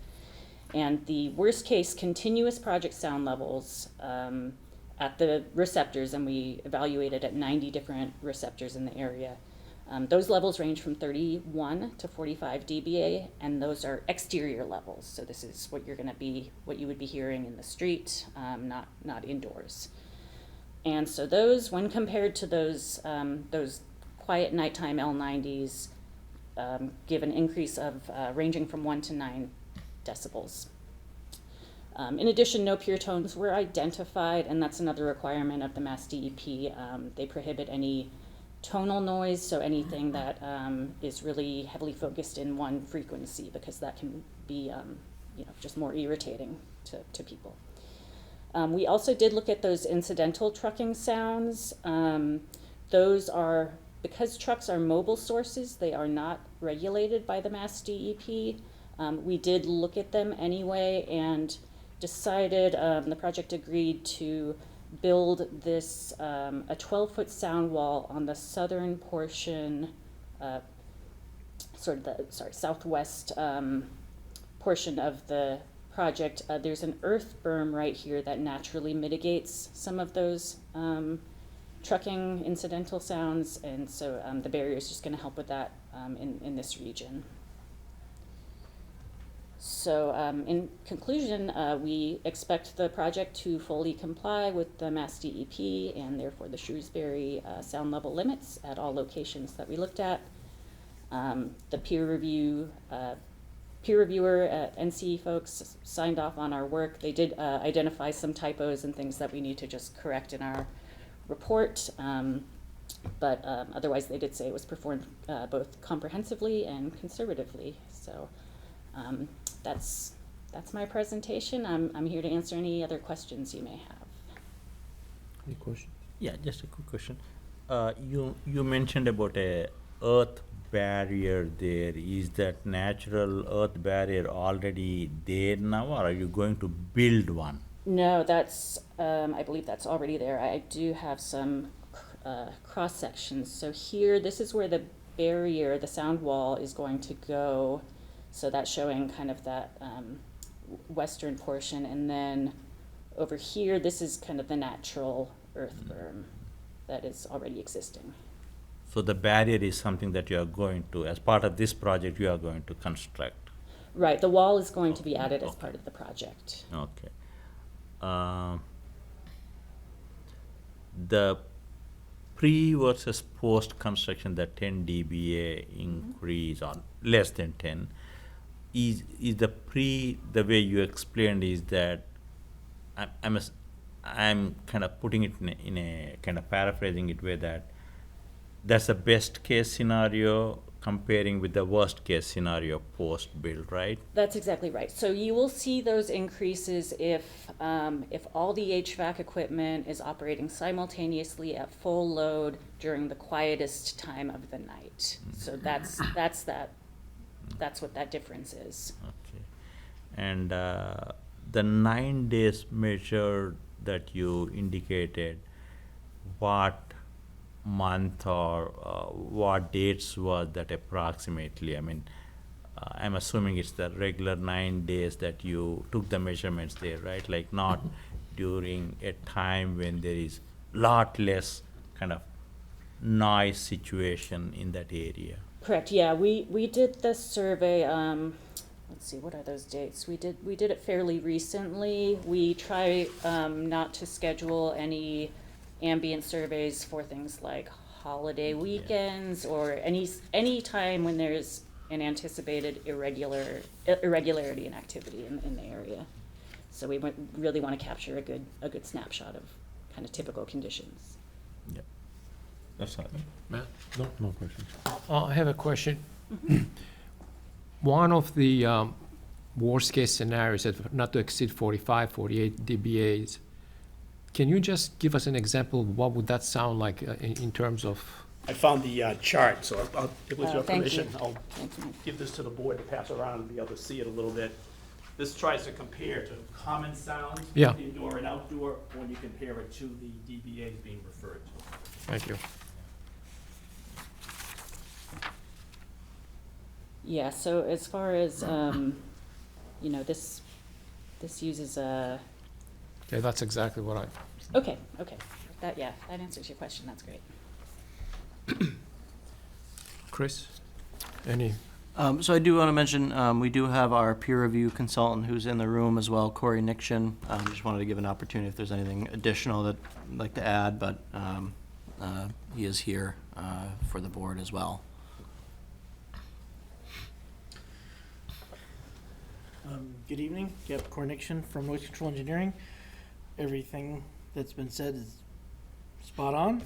And the worst case continuous project sound levels at the receptors, and we evaluated at 90 different receptors in the area. Those levels range from 31 to 45 dBA, and those are exterior levels. So this is what you would be hearing in the street, not indoors. And so those, when compared to those quiet nighttime L90s, give an increase of ranging from 1 to 9 decibels. In addition, no pure tones were identified, and that's another requirement of the Mass DEP. They prohibit any tonal noise, so anything that is really heavily focused in one frequency, because that can be just more irritating to people. We also did look at those incidental trucking sounds. Those are, because trucks are mobile sources, they are not regulated by the Mass DEP. We did look at them anyway and decided, the project agreed to build this, a 12-foot sound wall on the southern portion, southwest portion of the project. There's an earth berm right here that naturally mitigates some of those trucking incidental sounds, and so the barrier is just going to help with that in this region. So in conclusion, we expect the project to fully comply with the Mass DEP and therefore the Shrewsbury sound level limits at all locations that we looked at. The peer reviewer at NC folks signed off on our work. They did identify some typos and things that we need to just correct in our report, but otherwise they did say it was performed both comprehensively and conservatively. So that's my presentation. I'm here to answer any other questions you may have. Any questions? Yeah, just a quick question. You mentioned about a earth barrier there. Is that natural earth barrier already there now, or are you going to build one? No, that's, I believe that's already there. I do have some cross sections. So here, this is where the barrier, the sound wall, is going to go. So that's showing kind of that western portion. And then over here, this is kind of the natural earth berm that is already existing. So the barrier is something that you are going to, as part of this project, you are going to construct. Right, the wall is going to be added as part of the project. Okay. The pre versus post construction, the 10 dBA increase or less than 10, is the pre, the way you explained is that I'm kind of putting it in a kind of paraphrasing it way that that's the best case scenario comparing with the worst case scenario post build, right? That's exactly right. So you will see those increases if all the HVAC equipment is operating simultaneously at full load during the quietest time of the night. So that's what that difference is. Okay. And the 9 days measure that you indicated, what month or what dates was that approximately? I mean, I'm assuming it's the regular 9 days that you took the measurements there, right? Like not during a time when there is lot less kind of noise situation in that area. Correct, yeah, we did the survey, let's see, what are those dates? We did it fairly recently. We try not to schedule any ambient surveys for things like holiday weekends or any time when there's an anticipated irregularity in activity in the area. So we really want to capture a good snapshot of kind of typical conditions. Yeah, that's all. Matt? No questions. I have a question. One of the worst case scenarios is not to exceed 45, 48 dBAs. Can you just give us an example of what would that sound like in terms of? I found the chart, so with your thank permission, you. I'll give this to the board to pass around and be able to see it a little bit. This tries to compare to common sounds, Yeah. indoor and outdoor, when you compare it to the dBAs being referred to. Thank you. Yeah, so as far as, this uses a, Okay, that's exactly what I. okay, that answers your question, that's great. Chris? Any? So I do want to mention, we do have our peer review consultant who's in the room as well, Corey Niction. Just wanted to give an opportunity if there's anything additional that I'd like to add, but he is here for the board as well. Good evening, Gap Corniction from Noise Control Engineering. Everything that's been said is spot on.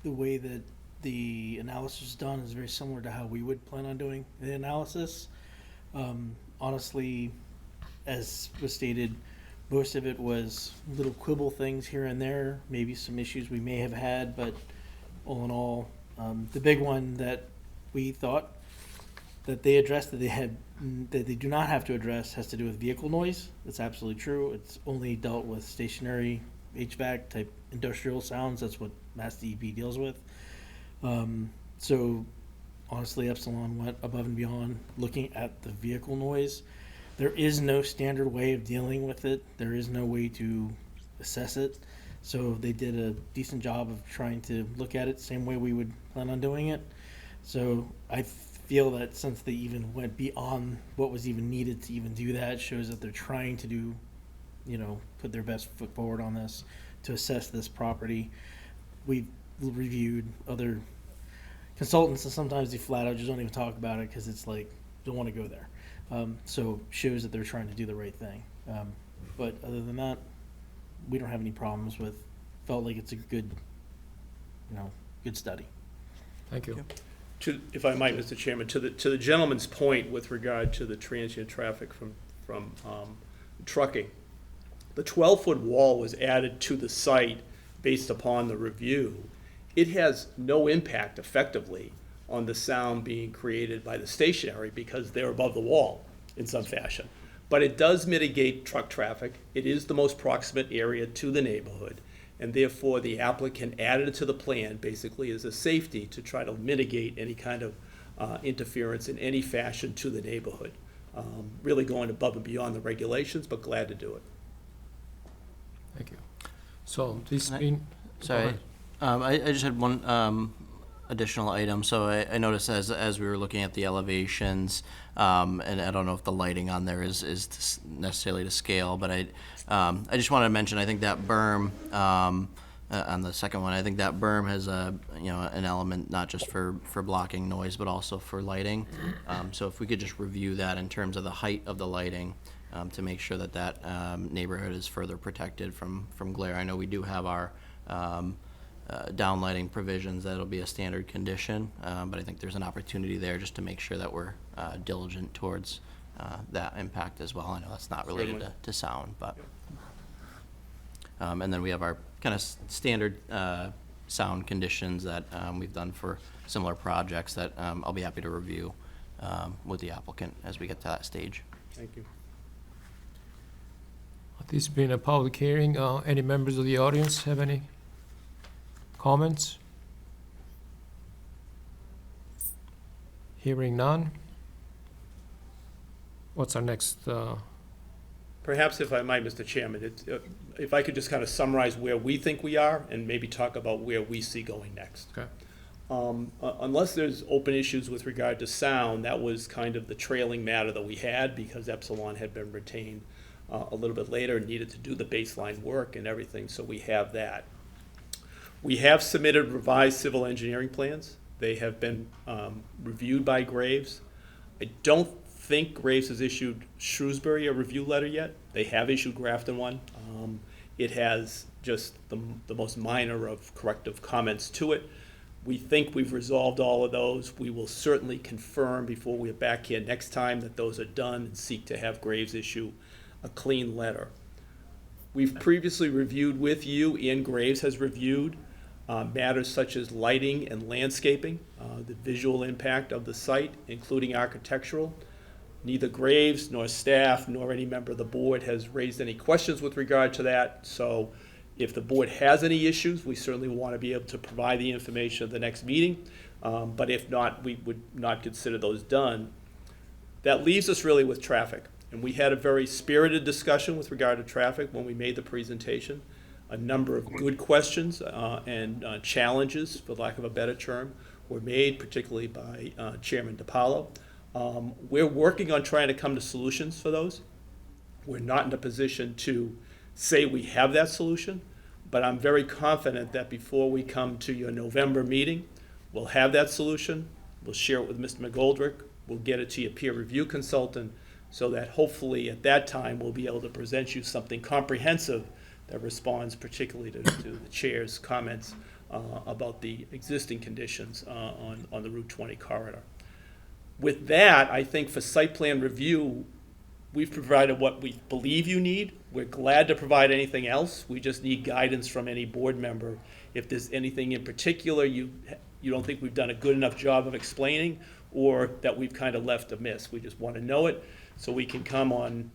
the way that the analysis is done is very similar to how we would plan on doing the analysis. Honestly, as was stated, most of it was little quibble things here and there, maybe some issues we may have had, but all in all, the big one that we thought that they addressed that they do not have to address has to do with vehicle noise. That's absolutely true. It's only dealt with stationary HVAC type industrial sounds. That's what Mass DEP deals with. So honestly, Epsilon went above and beyond looking at the vehicle noise. There is no standard way of dealing with it. There is no way to assess it. So they did a decent job of trying to look at it same way we would plan on doing it. So I feel that since they even went beyond what was even needed to even do that, shows that they're trying to do, put their best foot forward on this to assess this property. We've reviewed other consultants, and sometimes they flat out just don't even talk about it because it's like, don't want to go there. So shows that they're trying to do the right thing. But other than that, we don't have any problems with, felt like it's a good, good study. Thank you. If I might, Mr. Chairman, to the gentleman's point with regard to the transient traffic from trucking, the 12-foot wall was added to the site based upon the review. It has no impact effectively on the sound being created by the stationary because they're above the wall in some fashion. But it does mitigate truck traffic. It is the most proximate area to the neighborhood, and therefore the applicant added it to the plan basically as a safety to try to mitigate any kind of interference in any fashion to the neighborhood. Really going above and beyond the regulations, but glad to do it. Thank you. So this Can I- being. Sorry, I just had one additional item. So I noticed as we were looking at the elevations, and I don't know if the lighting on there is necessarily to scale, but I just wanted to mention, I think that berm, on the second one, I think that berm has an element not just for blocking noise, but also for lighting. So if we could just review that in terms of the height of the lighting, to make sure that neighborhood is further protected from glare. I know we do have our downlighting provisions. That'll be a standard condition, but I think there's an opportunity there just to make sure that we're diligent towards that impact as well. I know that's not related to sound, but and then we have our kind of standard sound conditions that we've done for similar projects that I'll be happy to review with the applicant as we get to that stage. Thank you. This being a public hearing, any members of the audience have any comments? Hearing none. What's our next? Perhaps if I might, Mr. Chairman, if I could just kind of summarize where we think we are and maybe talk about where we see going next. Okay. Unless there's open issues with regard to sound, that was kind of the trailing matter that we had because Epsilon had been retained a little bit later and needed to do the baseline work and everything, so we have that. We have submitted revised civil engineering plans. They have been reviewed by Graves. I don't think Graves has issued Shrewsbury a review letter yet. They have issued Grafton one. It has just the most minor of corrective comments to it. We think we've resolved all of those. We will certainly confirm before we're back here next time that those are done and seek to have Graves issue a clean letter. We've previously reviewed with you, and Graves has reviewed matters such as lighting and landscaping, the visual impact of the site, including architectural. Neither Graves nor staff nor any member of the board has raised any questions with regard to that. So if the board has any issues, we certainly want to be able to provide the information at the next meeting. But if not, we would not consider those done. That leaves us really with traffic. And we had a very spirited discussion with regard to traffic when we made the presentation. A number of good questions and challenges, for lack of a better term, were made, particularly by Chairman DiPaolo. We're working on trying to come to solutions for those. We're not in a position to say we have that solution, but I'm very confident that before we come to your November meeting, we'll have that solution. We'll share it with Mr. McGoldrick. We'll get it to your peer review consultant so that hopefully at that time we'll be able to present you something comprehensive that responds particularly to the chair's comments about the existing conditions on the Route 20 corridor. With that, I think for site plan review, we've provided what we believe you need. We're glad to provide anything else. We just need guidance from any board member. If there's anything in particular you don't think we've done a good enough job of explaining, or that we've kind of left amiss. We just want to know it so we can come on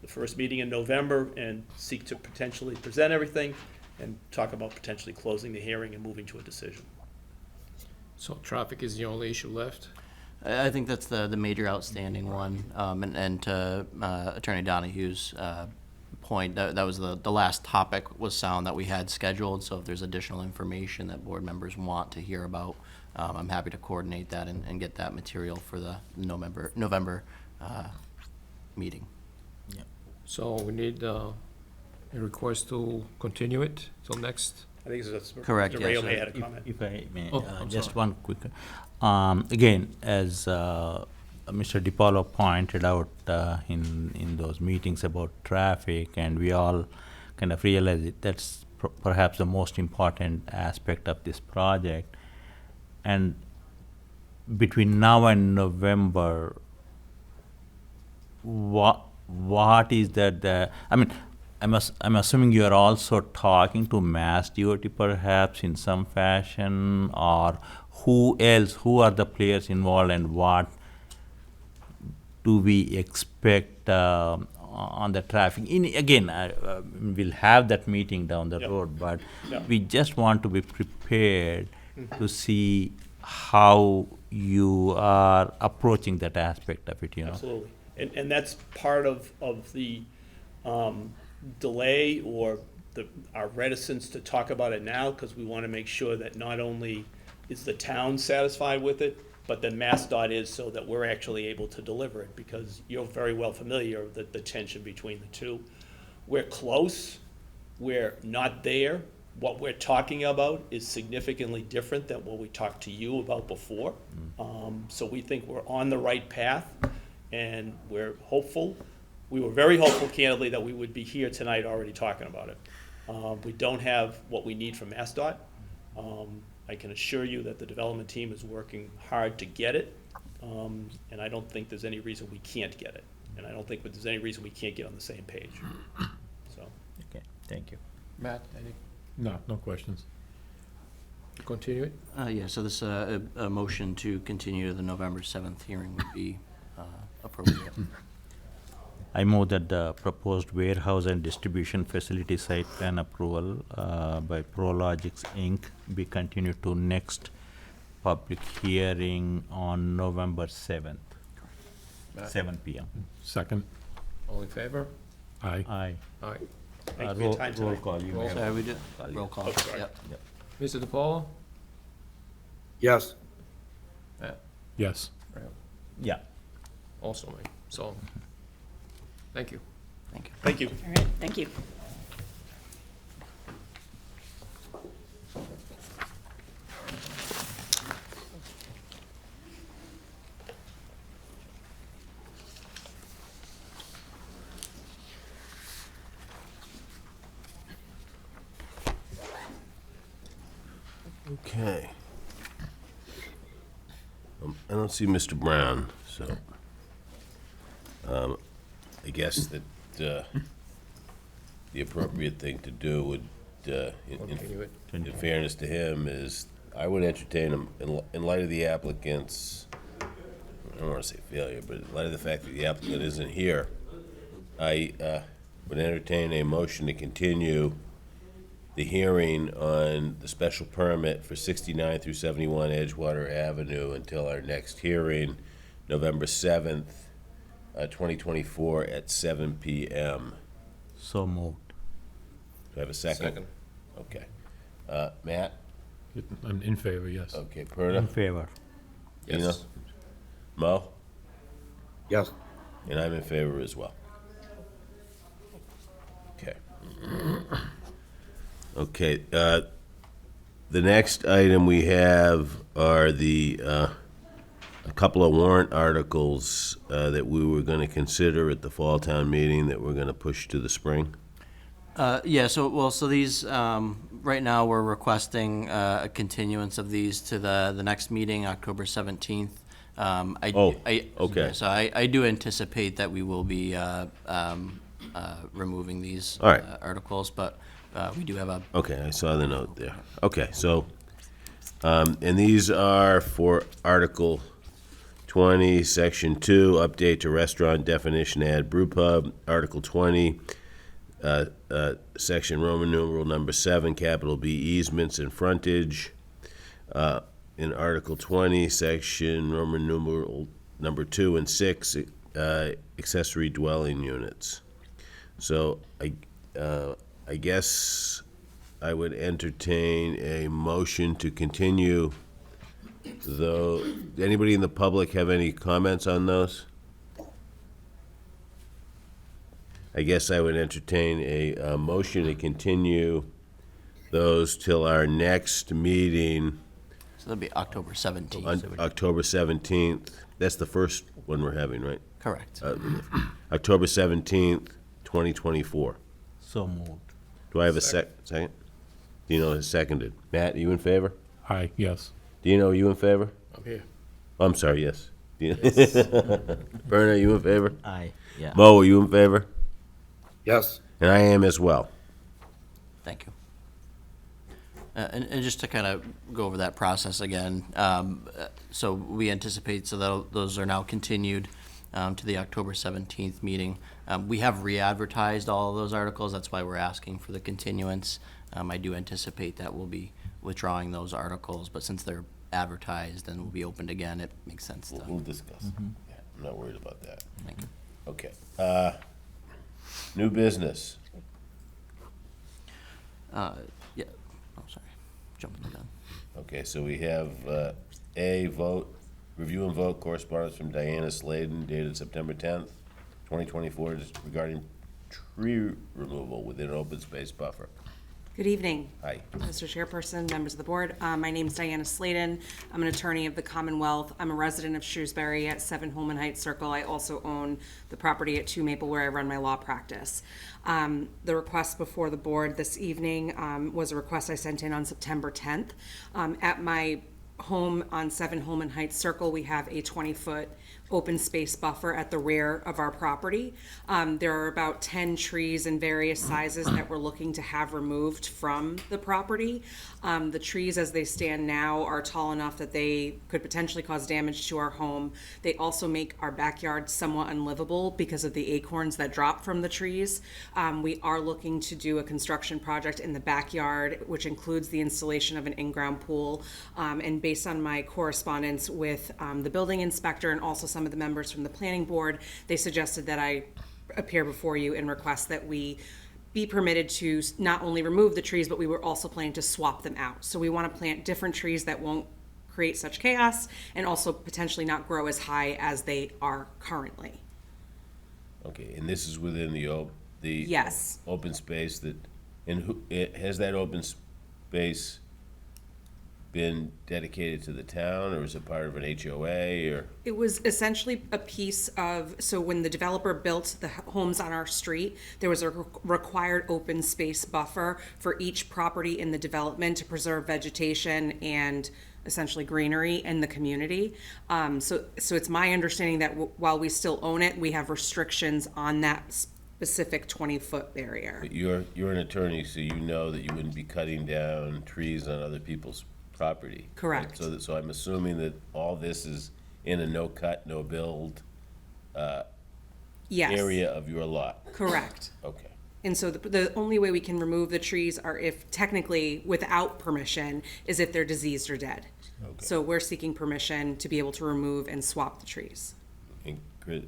the first meeting in November and seek to potentially present everything and talk about potentially closing the hearing and moving to a decision. So traffic is the only issue left? I think that's the major outstanding one. And to Attorney Donahue's point, that was the last topic was sound that we had scheduled. So if there's additional information that board members want to hear about, I'm happy to coordinate that and get that material for the November meeting. So we need a request to continue it till next? I think that's Correct, Ray yes. may had a comment. If I may, Oh, I'm just sorry. one quick, again, as Mr. DiPaolo pointed out in those meetings about traffic, and we all kind of realize that's perhaps the most important aspect of this project. And between now and November, what is that? I mean, I'm assuming you are also talking to Mass DOT perhaps in some fashion, or who else? Who are the players involved, and what do we expect on the traffic? We'll have that meeting down the Yep. road, but Yep. we just want to be prepared to see how you are approaching that aspect of it. Absolutely. And that's part of the delay or our reticence to talk about it now, because we want to make sure that not only is the town satisfied with it, but then MassDOT is, so that we're actually able to deliver it, because you're very well familiar with the tension between the two. We're close, we're not there. What we're talking about is significantly different than what we talked to you about before. So we think we're on the right path, and we're hopeful. We were very hopeful, candidly, that we would be here tonight already talking about it. We don't have what we need from MassDOT. I can assure you that the development team is working hard to get it, and I don't think there's any reason we can't get it. And I don't think there's any reason we can't get on the same page. So, Okay, thank you. Matt, any, No questions. continue it? Yeah, so this, a motion to continue the November 7th hearing would be appropriate. I move that the proposed warehouse and distribution facility site plan approval by Prologix Inc. be continued to next public hearing on November 7th, Matt? 7 PM. Second. All in favor? Aye. Aye. Aye. thank you for your time Roll tonight. call, you may have. Sorry, we did, roll call, Oh, sorry. yep. Mr. DiPaolo? Yes. Matt? Yes. Yeah. Also, me. So, thank you. Thank you. Thank you. All right, thank you. Okay. I don't see Mr. Brown, so, I guess that, the appropriate thing to do would, Continue it. in fairness to him, is I would entertain him, in light of the applicant's, I don't wanna say failure, but in light of the fact that the applicant isn't here, I, would entertain a motion to continue the hearing on the special permit for 69 through 71 Edgewater Avenue until our next hearing, November 7th, 2024 at 7 PM. So moved. Do I have a second? Second. Okay. Matt? I'm in favor, yes. Okay, In Perna? favor. Dina? Yes. Mo? Yes. And I'm in favor as well. Okay. Okay, the next item we have are a couple of warrant articles that we were gonna consider at the fall town meeting that we're gonna push to the spring. Yeah, so these, Right now, we're requesting a continuance of these to the next meeting, October 17th. Okay. So I do anticipate that we will be removing these All right. articles, but we do have a, Okay, I saw the note there. Okay, so, and these are for Article 20, Section 2, update to restaurant definition, add brew pub. Article 20, Section Roman numeral number 7, capital B, easements and frontage. In Article 20, Section Roman numeral number 2 and 6, accessory dwelling units. So I guess I would entertain a motion to continue, though. Anybody in the public have any comments on those? I guess I would entertain a motion to continue those till our next meeting, so that'll be October 17th. on October 17th. That's the first one we're having, right? Correct. October 17th, 2024. So moved. Do I have a second? Dino has seconded. Matt, are you in favor? Aye, yes. Dino, are you in favor? I'm here. I'm sorry, yes. Dino. Berna, are you in favor? Aye, yeah. Mo, are you in favor? Yes. And I am as well. Thank you. And just to kind of go over that process again, so we anticipate, so those are now continued to the October 17th meeting. We have re-advertised all of those articles, that's why we're asking for the continuance. I do anticipate that we'll be withdrawing those articles, but since they're advertised and will be opened again, it makes sense to. We'll discuss. Yeah, I'm not worried about that. Thank you. Okay. New business. Yeah, oh, sorry, jumping the gun. Okay, so we have A, vote, review and vote correspondence from Diana Sladen dated September 10th, 2024, just regarding tree removal within an open space buffer. Good evening. Hi. Mr. Chairperson, members of the board. My name is Diana Sladen. I'm an attorney of the Commonwealth. I'm a resident of Shrewsbury at 7 Holman Heights Circle. I also own the property at 2 Maple where I run my law practice. The request before the board this evening was a request I sent in on September 10th. At my home on 7 Holman Heights Circle, we have a 20-foot open space buffer at the rear of our property. There are about 10 trees in various sizes that we're looking to have removed from the property. The trees as they stand now are tall enough that they could potentially cause damage to our home. They also make our backyard somewhat unlivable because of the acorns that drop from the trees. We are looking to do a construction project in the backyard, which includes the installation of an in-ground pool. And based on my correspondence with the building inspector and also some of the members from the planning board, they suggested that I appear before you and request that we be permitted to not only remove the trees, but we were also planning to swap them out. So we want to plant different trees that won't create such chaos and also potentially not grow as high as they are currently. Okay, and this is within the Yes. open space that, and has that open space been dedicated to the town, or is it part of an HOA, or? It was essentially a piece of, so when the developer built the homes on our street, there was a required open space buffer for each property in the development to preserve vegetation and essentially greenery in the community. So it's my understanding that while we still own it, we have restrictions on that specific 20-foot barrier. But you're an attorney, so you know that you wouldn't be cutting down trees on other people's property. Correct. So I'm assuming that all this is in a no-cut, no-build Yes. area of your lot? Correct. Okay. And so the only way we can remove the trees are if technically without permission is if they're diseased or dead. Okay. So we're seeking permission to be able to remove and swap the trees. And Chris,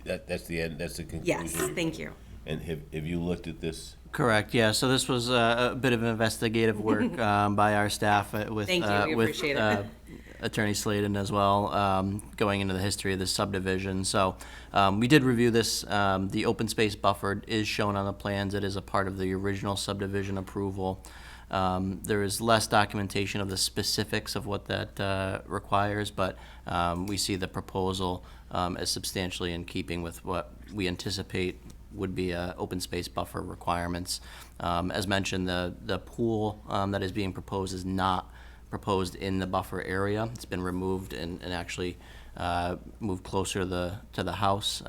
that's the end, that's the conclusion? Yes, thank you. And have you looked at this? Correct, yeah, so this was a bit of investigative work by our staff with, Thank you, we with appreciate it. Attorney Sladen as well, going into the history of this subdivision. So we did review this. The open space buffer is shown on the plans. It is a part of the original subdivision approval. There is less documentation of the specifics of what that requires, but we see the proposal as substantially in keeping with what we anticipate would be open space buffer requirements. As mentioned, the pool that is being proposed is not proposed in the buffer area. It's been removed and actually moved closer to the house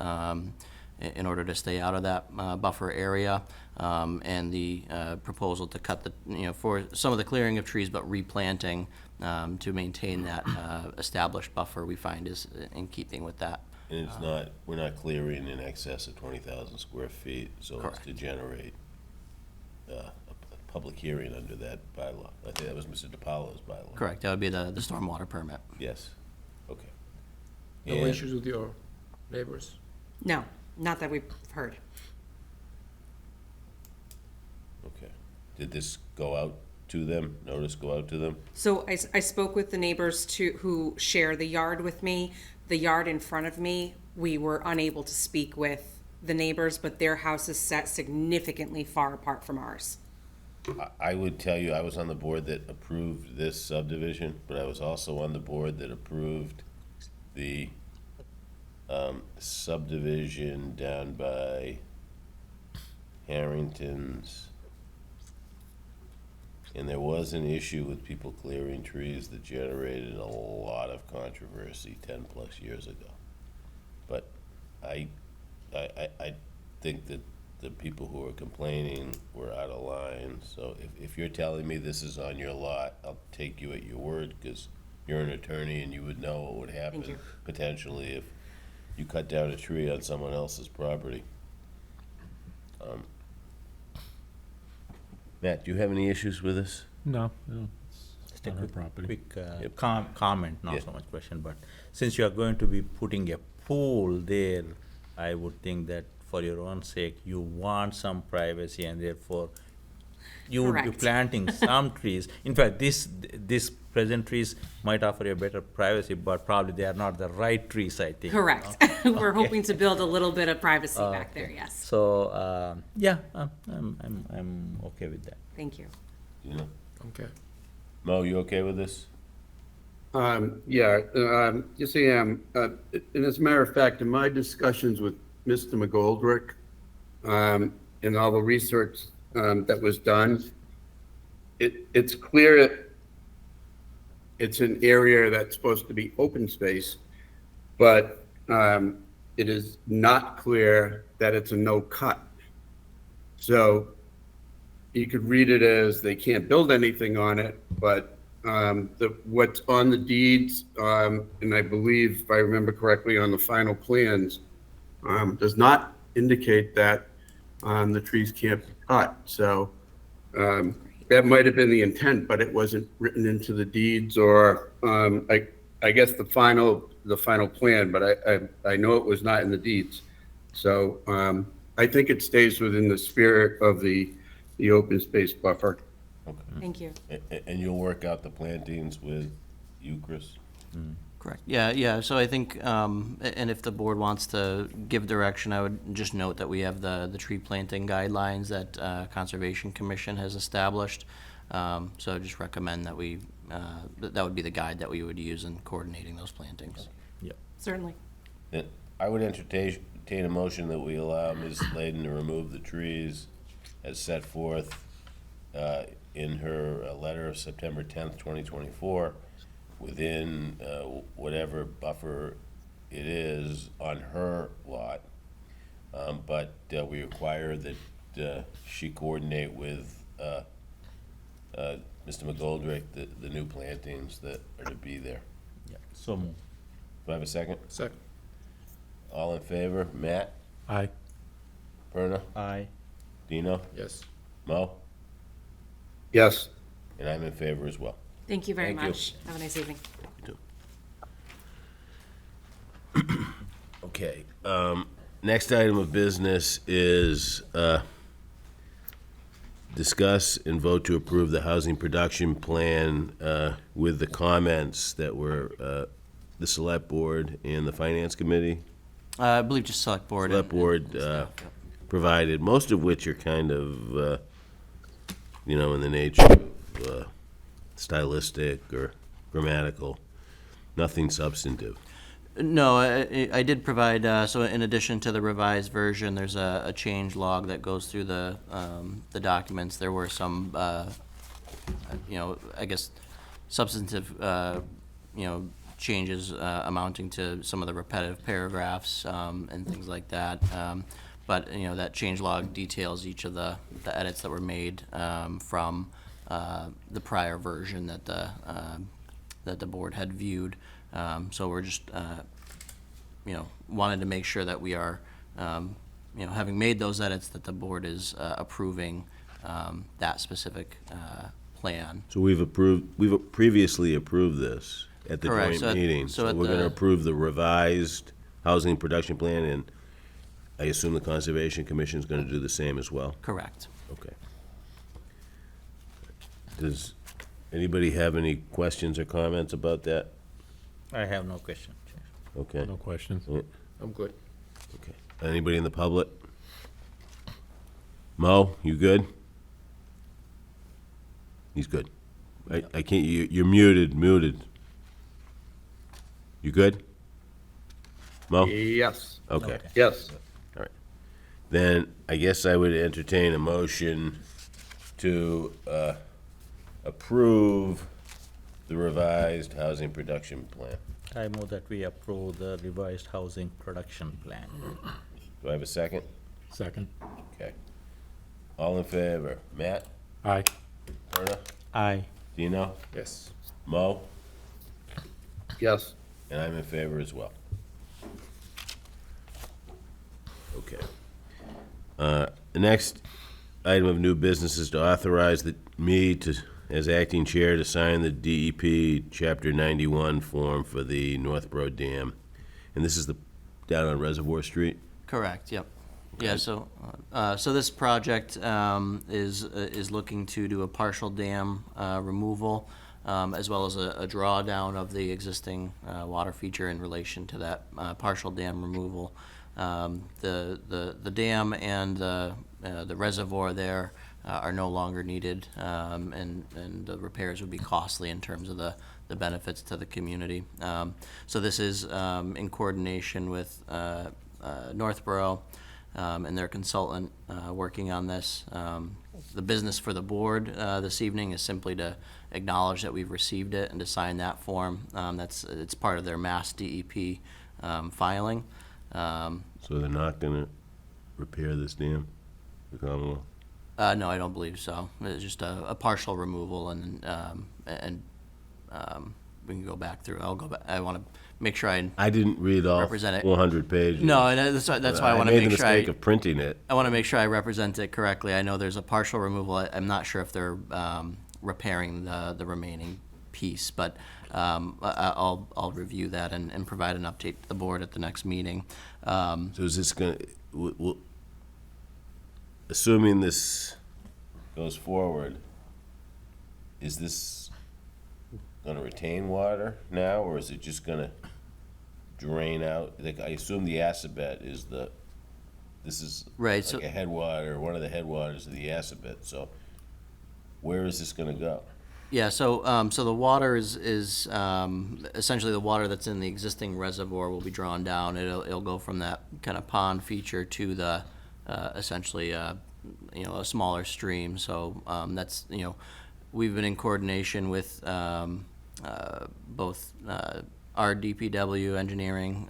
in order to stay out of that buffer area. And the proposal to cut for some of the clearing of trees, but replanting to maintain that established buffer, we find is in keeping with that. And it's not, we're not clearing in excess of 20,000 square feet, so it's to generate a public hearing under that bylaw. I think that was Mr. DiPaolo's bylaw. Correct, that would be the stormwater permit. Yes, okay. No And- issues with your neighbors? No, not that we've heard. Okay. Did this go out to them, notice go out to them? So I spoke with the neighbors who share the yard with me. The yard in front of me, we were unable to speak with the neighbors, but their house is set significantly far apart from ours. I would tell you, I was on the board that approved this subdivision, but I was also on the board that approved the subdivision down by Harrington's. And there was an issue with people clearing trees that generated a lot of controversy 10-plus years ago. But I think that the people who are complaining were out of line. So if you're telling me this is on your lot, I'll take you at your word, because you're an attorney and you would know what would happen potentially if you cut down a tree on someone else's property. Matt, do you have any issues with this? No, it's Just a not our quick, property. quick comment, not Yeah. so much question, but since you are going to be putting a pool there, I would think that for your own sake, you want some privacy, and therefore you would be Correct. planting some trees. In fact, this present trees might offer you better privacy, but probably they are not the right trees, I think. Correct. We're hoping to build a little bit of privacy back there, yes. So, yeah, I'm okay with that. Thank you. You know? Okay. Mo, you okay with this? Yes, I am. And as a matter of fact, in my discussions with Mr. McGoldrick, and all the research that was done, it's clear it's an area that's supposed to be open space, but it is not clear that it's a no-cut. So you could read it as they can't build anything on it, but what's on the deeds, and I believe, if I remember correctly, on the final plans, does not indicate that the trees can't be cut. So that might have been the intent, but it wasn't written into the deeds, or I guess the final plan, but I know it was not in the deeds. So I think it stays within the spirit of the open space buffer. Okay. Thank you. And you'll work out the plantings with you, Chris? Correct. Yeah. So I think, and if the board wants to give direction, I would just note that we have the tree planting guidelines that Conservation Commission has established. So I just recommend that that would be the guide that we would use in coordinating those plantings. Yep. Certainly. I would entertain a motion that we allow Ms. Layden to remove the trees as set forth in her letter of September 10th, 2024, within whatever buffer it is on her lot. But we require that she coordinate with Mr. McGoldrick, the new plantings that are to be there. Yeah. So move. Do I have a second? Second. All in favor? Matt? Aye. Perna? Aye. Dino? Yes. Mo? Yes. And I'm in favor as well. Thank you very Thank you. much. Have a nice evening. Okay, next item of business is discuss and vote to approve the housing production plan with the comments that were the select board and the finance committee. I believe just select board. Select board provided, most of which are kind of, in the nature of stylistic or grammatical, nothing substantive. No, I did provide, so in addition to the revised version, there's a change log that goes through the documents. There were some, I guess, substantive, changes amounting to some of the repetitive paragraphs and things like that. But, that change log details each of the edits that were made from the prior version that the board had viewed. So we're just, wanted to make sure that we are, having made those edits, that the board is approving that specific plan. So we've previously approved this at the Correct. joint So at- meeting. so So at we're gonna the- approve the revised housing production plan, and I assume the Conservation Commission is gonna do the same as well? Correct. Okay. Does anybody have any questions or comments about that? I have no question, Chair. Okay. No questions? I'm good. Okay. Anybody in the public? Mo, you good? He's good. I can't, you're muted. You good? Mo? Yes. Okay. Yes. All right. Then I guess I would entertain a motion to approve the revised housing production plan. I move that we approve the revised housing production plan. Do I have a second? Second? Okay. All in favor? Matt? Aye. Verna? Aye. Dino? Yes. Mo? Yes. And I'm in favor as well. Okay. The next item of new business is to authorize as acting chair, to sign the DEP Chapter 91 form for the Northborough Dam. And this is down on Reservoir Street? Correct, yep. Yeah, so this project is looking to do a partial dam removal, as well as a drawdown of the existing water feature in relation to that partial dam removal. The dam and the reservoir there are no longer needed, and the repairs would be costly in terms of the benefits to the community. So this is in coordination with Northborough and their consultant working on this. The business for the board this evening is simply to acknowledge that we've received it and to sign that form. It's part of their Mass DEP filing. So they're not gonna repair this dam, the Commonwealth? No, I don't believe so. It's just a partial removal, and we can go back through. I'll go back. I want to make sure I didn't read all represent it. 400 pages. No, and that's why I want to made the make sure mistake of printing it. I want to make sure I represent it correctly. I know there's a partial removal. I'm not sure if they're repairing the remaining piece, but I'll review that and provide an update to the board at the next meeting. So is this gonna, assuming this goes forward, is this gonna retain water now, or is it just gonna drain out? Like, I assume the Assabet is this is Right, like so- a headwater, one of the headwaters of the Assabet, so where is this gonna go? Yeah, so the water is essentially the water that's in the existing reservoir will be drawn down. It'll go from that kind of pond feature to the essentially a smaller stream. So that's we've been in coordination with both our DPW engineering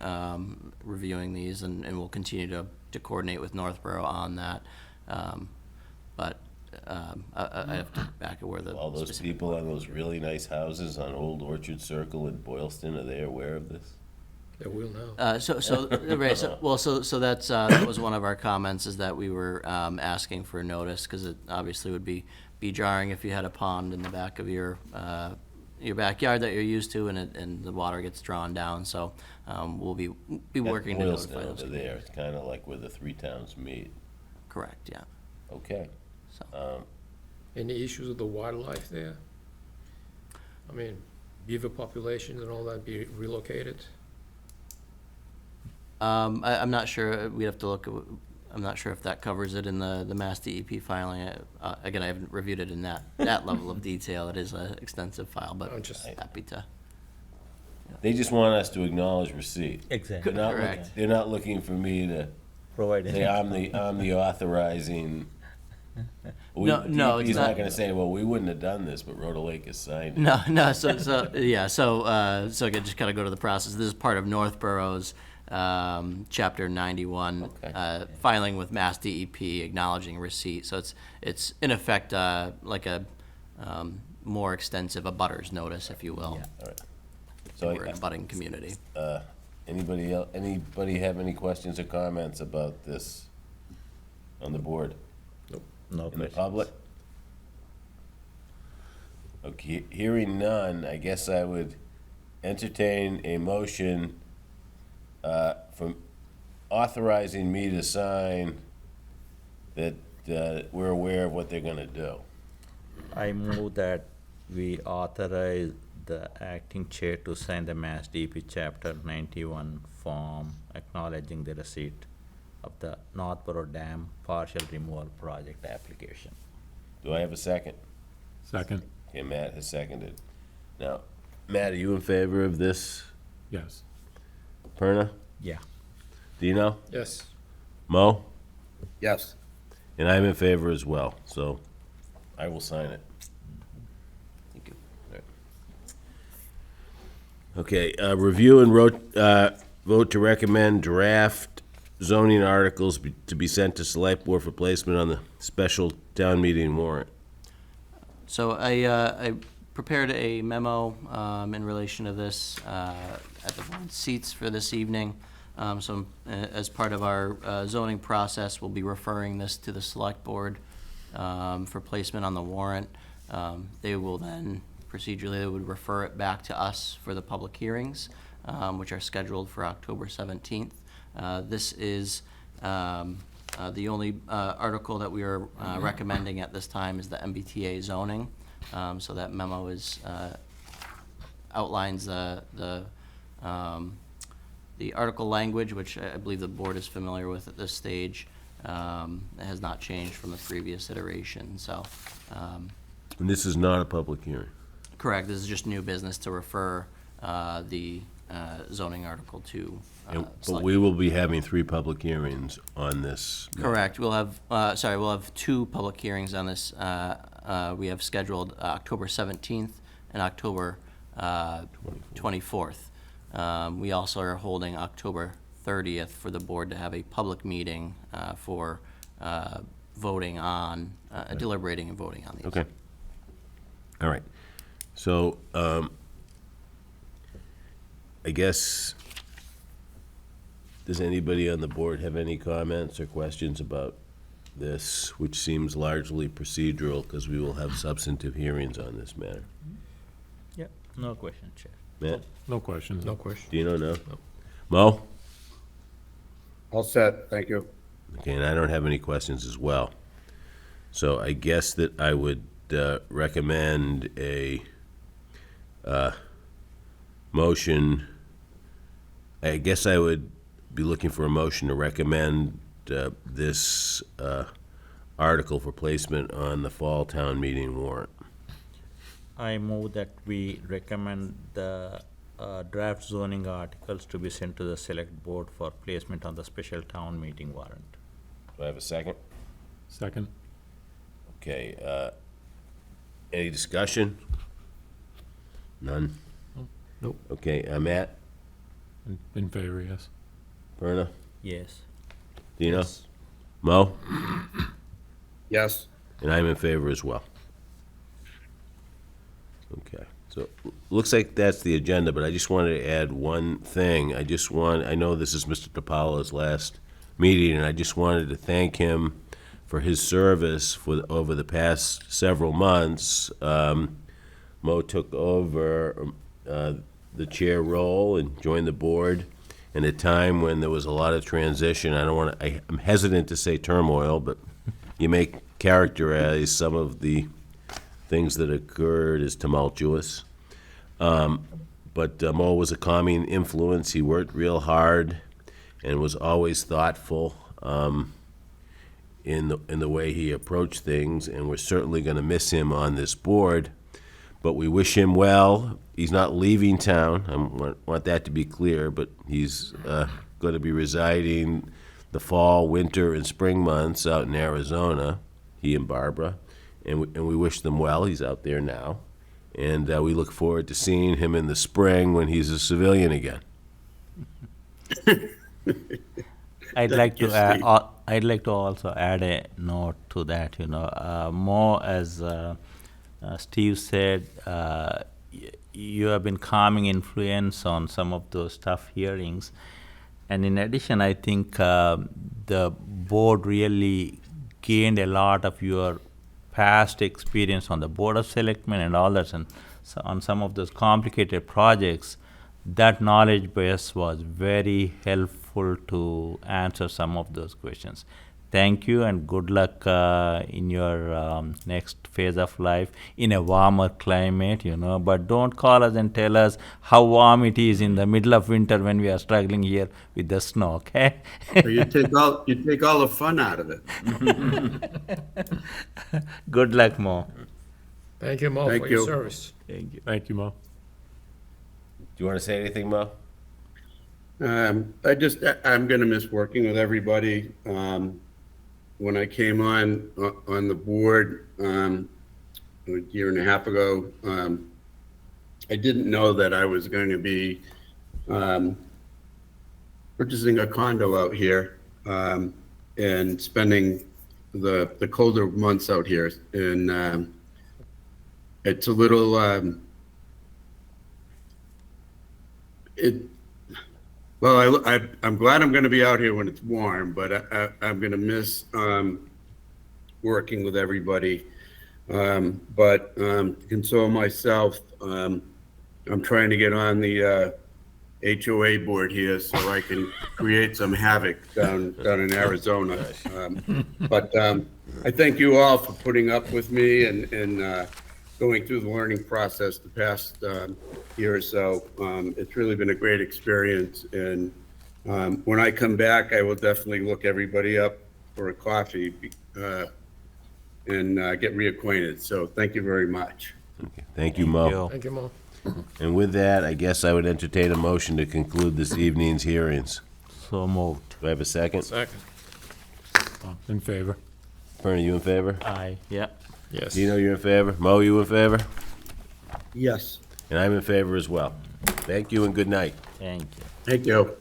reviewing these, and we'll continue to coordinate with Northborough on that. But I have to back at where the All those specific- people on those really nice houses on Old Orchard Circle in Boylston, are they aware of this? They will now. Right, so that's, that was one of our comments, is that we were asking for notice, because it obviously would be jarring if you had a pond in the back of your backyard that you're used to, and the water gets drawn down, so we'll be working to Boylston notify over those. there, it's kinda like where the three towns meet. Correct, yeah. Okay. Any issues with the wildlife there? I mean, beaver populations and all that be relocated? I'm not sure, we'd have to look, I'm not sure if that covers it in the Mass DEP filing. Again, I haven't reviewed it in that level of detail. It is an extensive file, but I'm just- happy to. They just want us to acknowledge receipt. Exactly. Correct. They're not looking for me to Provide. say I'm the authorizing. No, no, it's He's not. not gonna say, well, we wouldn't have done this, but Rhoda Lake has signed it. No, so again, just kind of go to the process. This is part of Northborough's Chapter 91 filing with Mass DEP acknowledging receipt. So it's in effect like a more extensive abutters notice, if you will. All right. So We're an abutting community. Anybody have any questions or comments about this on the board? No In the questions. public? Okay, hearing none, I guess I would entertain a motion from authorizing me to sign that we're aware of what they're gonna do. I move that we authorize the acting chair to sign the Mass DEP Chapter 91 form acknowledging the receipt of the Northborough Dam partial removal project application. Do I have a second? Second, Okay, Matt has seconded. Now, Matt, are you in favor of this? yes. Perna? Yeah. Dino? Yes. Mo? Yes. And I'm in favor as well, so I will sign it. Thank you. Okay, review and vote to recommend draft zoning articles to be sent to select board for placement on the special town meeting warrant. So I prepared a memo in relation to this at the board seats for this evening. As part of our zoning process, we'll be referring this to the select board for placement on the warrant. They will then procedurally, they would refer it back to us for the public hearings, which are scheduled for October 17th. This is the only article that we are recommending at this time is the MBTA zoning. So that memo is outlines the article language, which I believe the board is familiar with at this stage. It has not changed from the previous iteration. So, And this is not a public hearing. correct. This is just new business to refer the zoning article to. But select- we will be having 3 public hearings on this. Correct. We'll have, we'll have 2 public hearings on this. We have scheduled October 17th and October 24th. We also are holding October 30th for the board to have a public meeting for voting on, deliberating and voting on these. Okay. All right. So, I guess, does anybody on the board have any comments or questions about this, which seems largely procedural, because we will have substantive hearings on this matter? Yeah, no question, Chair. Matt? No questions. No question. Dino, no? Mo? All set, thank you. Okay, and I don't have any questions as well. So I guess that I would recommend a motion. I guess I would be looking for a motion to recommend this article for placement on the fall town meeting warrant. I move that we recommend the draft zoning articles to be sent to the select board for placement on the special town meeting warrant. Do I have a second? Second, Okay, any discussion? None? Nope. Okay, Matt, in favor, yes. Perna, Yes. Dino? Mo? Yes. And I'm in favor as well. Okay, so, looks like that's the agenda, but I just wanted to add one thing. I know this is Mr. DiPaolo's last meeting, and I just wanted to thank him for his service over the past several months. Mo took over the chair role and joined the board in a time when there was a lot of transition. I'm hesitant to say turmoil, but you may characterize some of the things that occurred as tumultuous. But Mo was a calming influence. He worked real hard and was always thoughtful in the way he approached things, and we're certainly going to miss him on this board. but we wish him well. He's not leaving town, want that to be clear, but he's going to be residing the fall, winter, and spring months out in Arizona, he and Barbara, and we wish them well. He's out there now, and we look forward to seeing him in the spring when he's a civilian again. I'd like to Yes, add, Steve. I'd like to also add a note to that, more as Steve said, you have been calming influence on some of those tough hearings. And in addition, I think the board really gained a lot of your past experience on the Board of Selectmen and all that, and so on some of those complicated projects, that knowledge base was very helpful to answer some of those questions. Thank you and good luck in your next phase of life in a warmer climate, but don't call us and tell us how warm it is in the middle of winter when we are struggling here with the snow, okay? You take all the fun out of it. Good luck, Mo. Thank you, Mo, Thank for your you. service. Thank you. Thank you, Mo. Do you want to say anything, Mo? I'm gonna miss working with everybody. When I came on the board, a year and a half ago, I didn't know that I was going to be, purchasing a condo out here, and spending the colder months out here. And, it's a little, well, I'm glad I'm going to be out here when it's warm, but I'm going to miss working with everybody. But to console myself, I'm trying to get on the HOA board here so I can create some havoc down in Arizona. But I thank you all for putting up with me and going through the learning process the past year or so. It's really been a great experience, and when I come back, I will definitely look everybody up for a coffee and get reacquainted. So thank you very much. Thank you, Mo. Thank you, Mo. And with that, I guess I would entertain a motion to conclude this evening's hearings. So moved. Do I have a second? Second. In favor. Bernie, you in favor? Aye, yeah. Yes. Dino, you in favor? Mo, you in favor? Yes. And I'm in favor as well. Thank you and good night. Thank you. Thank you.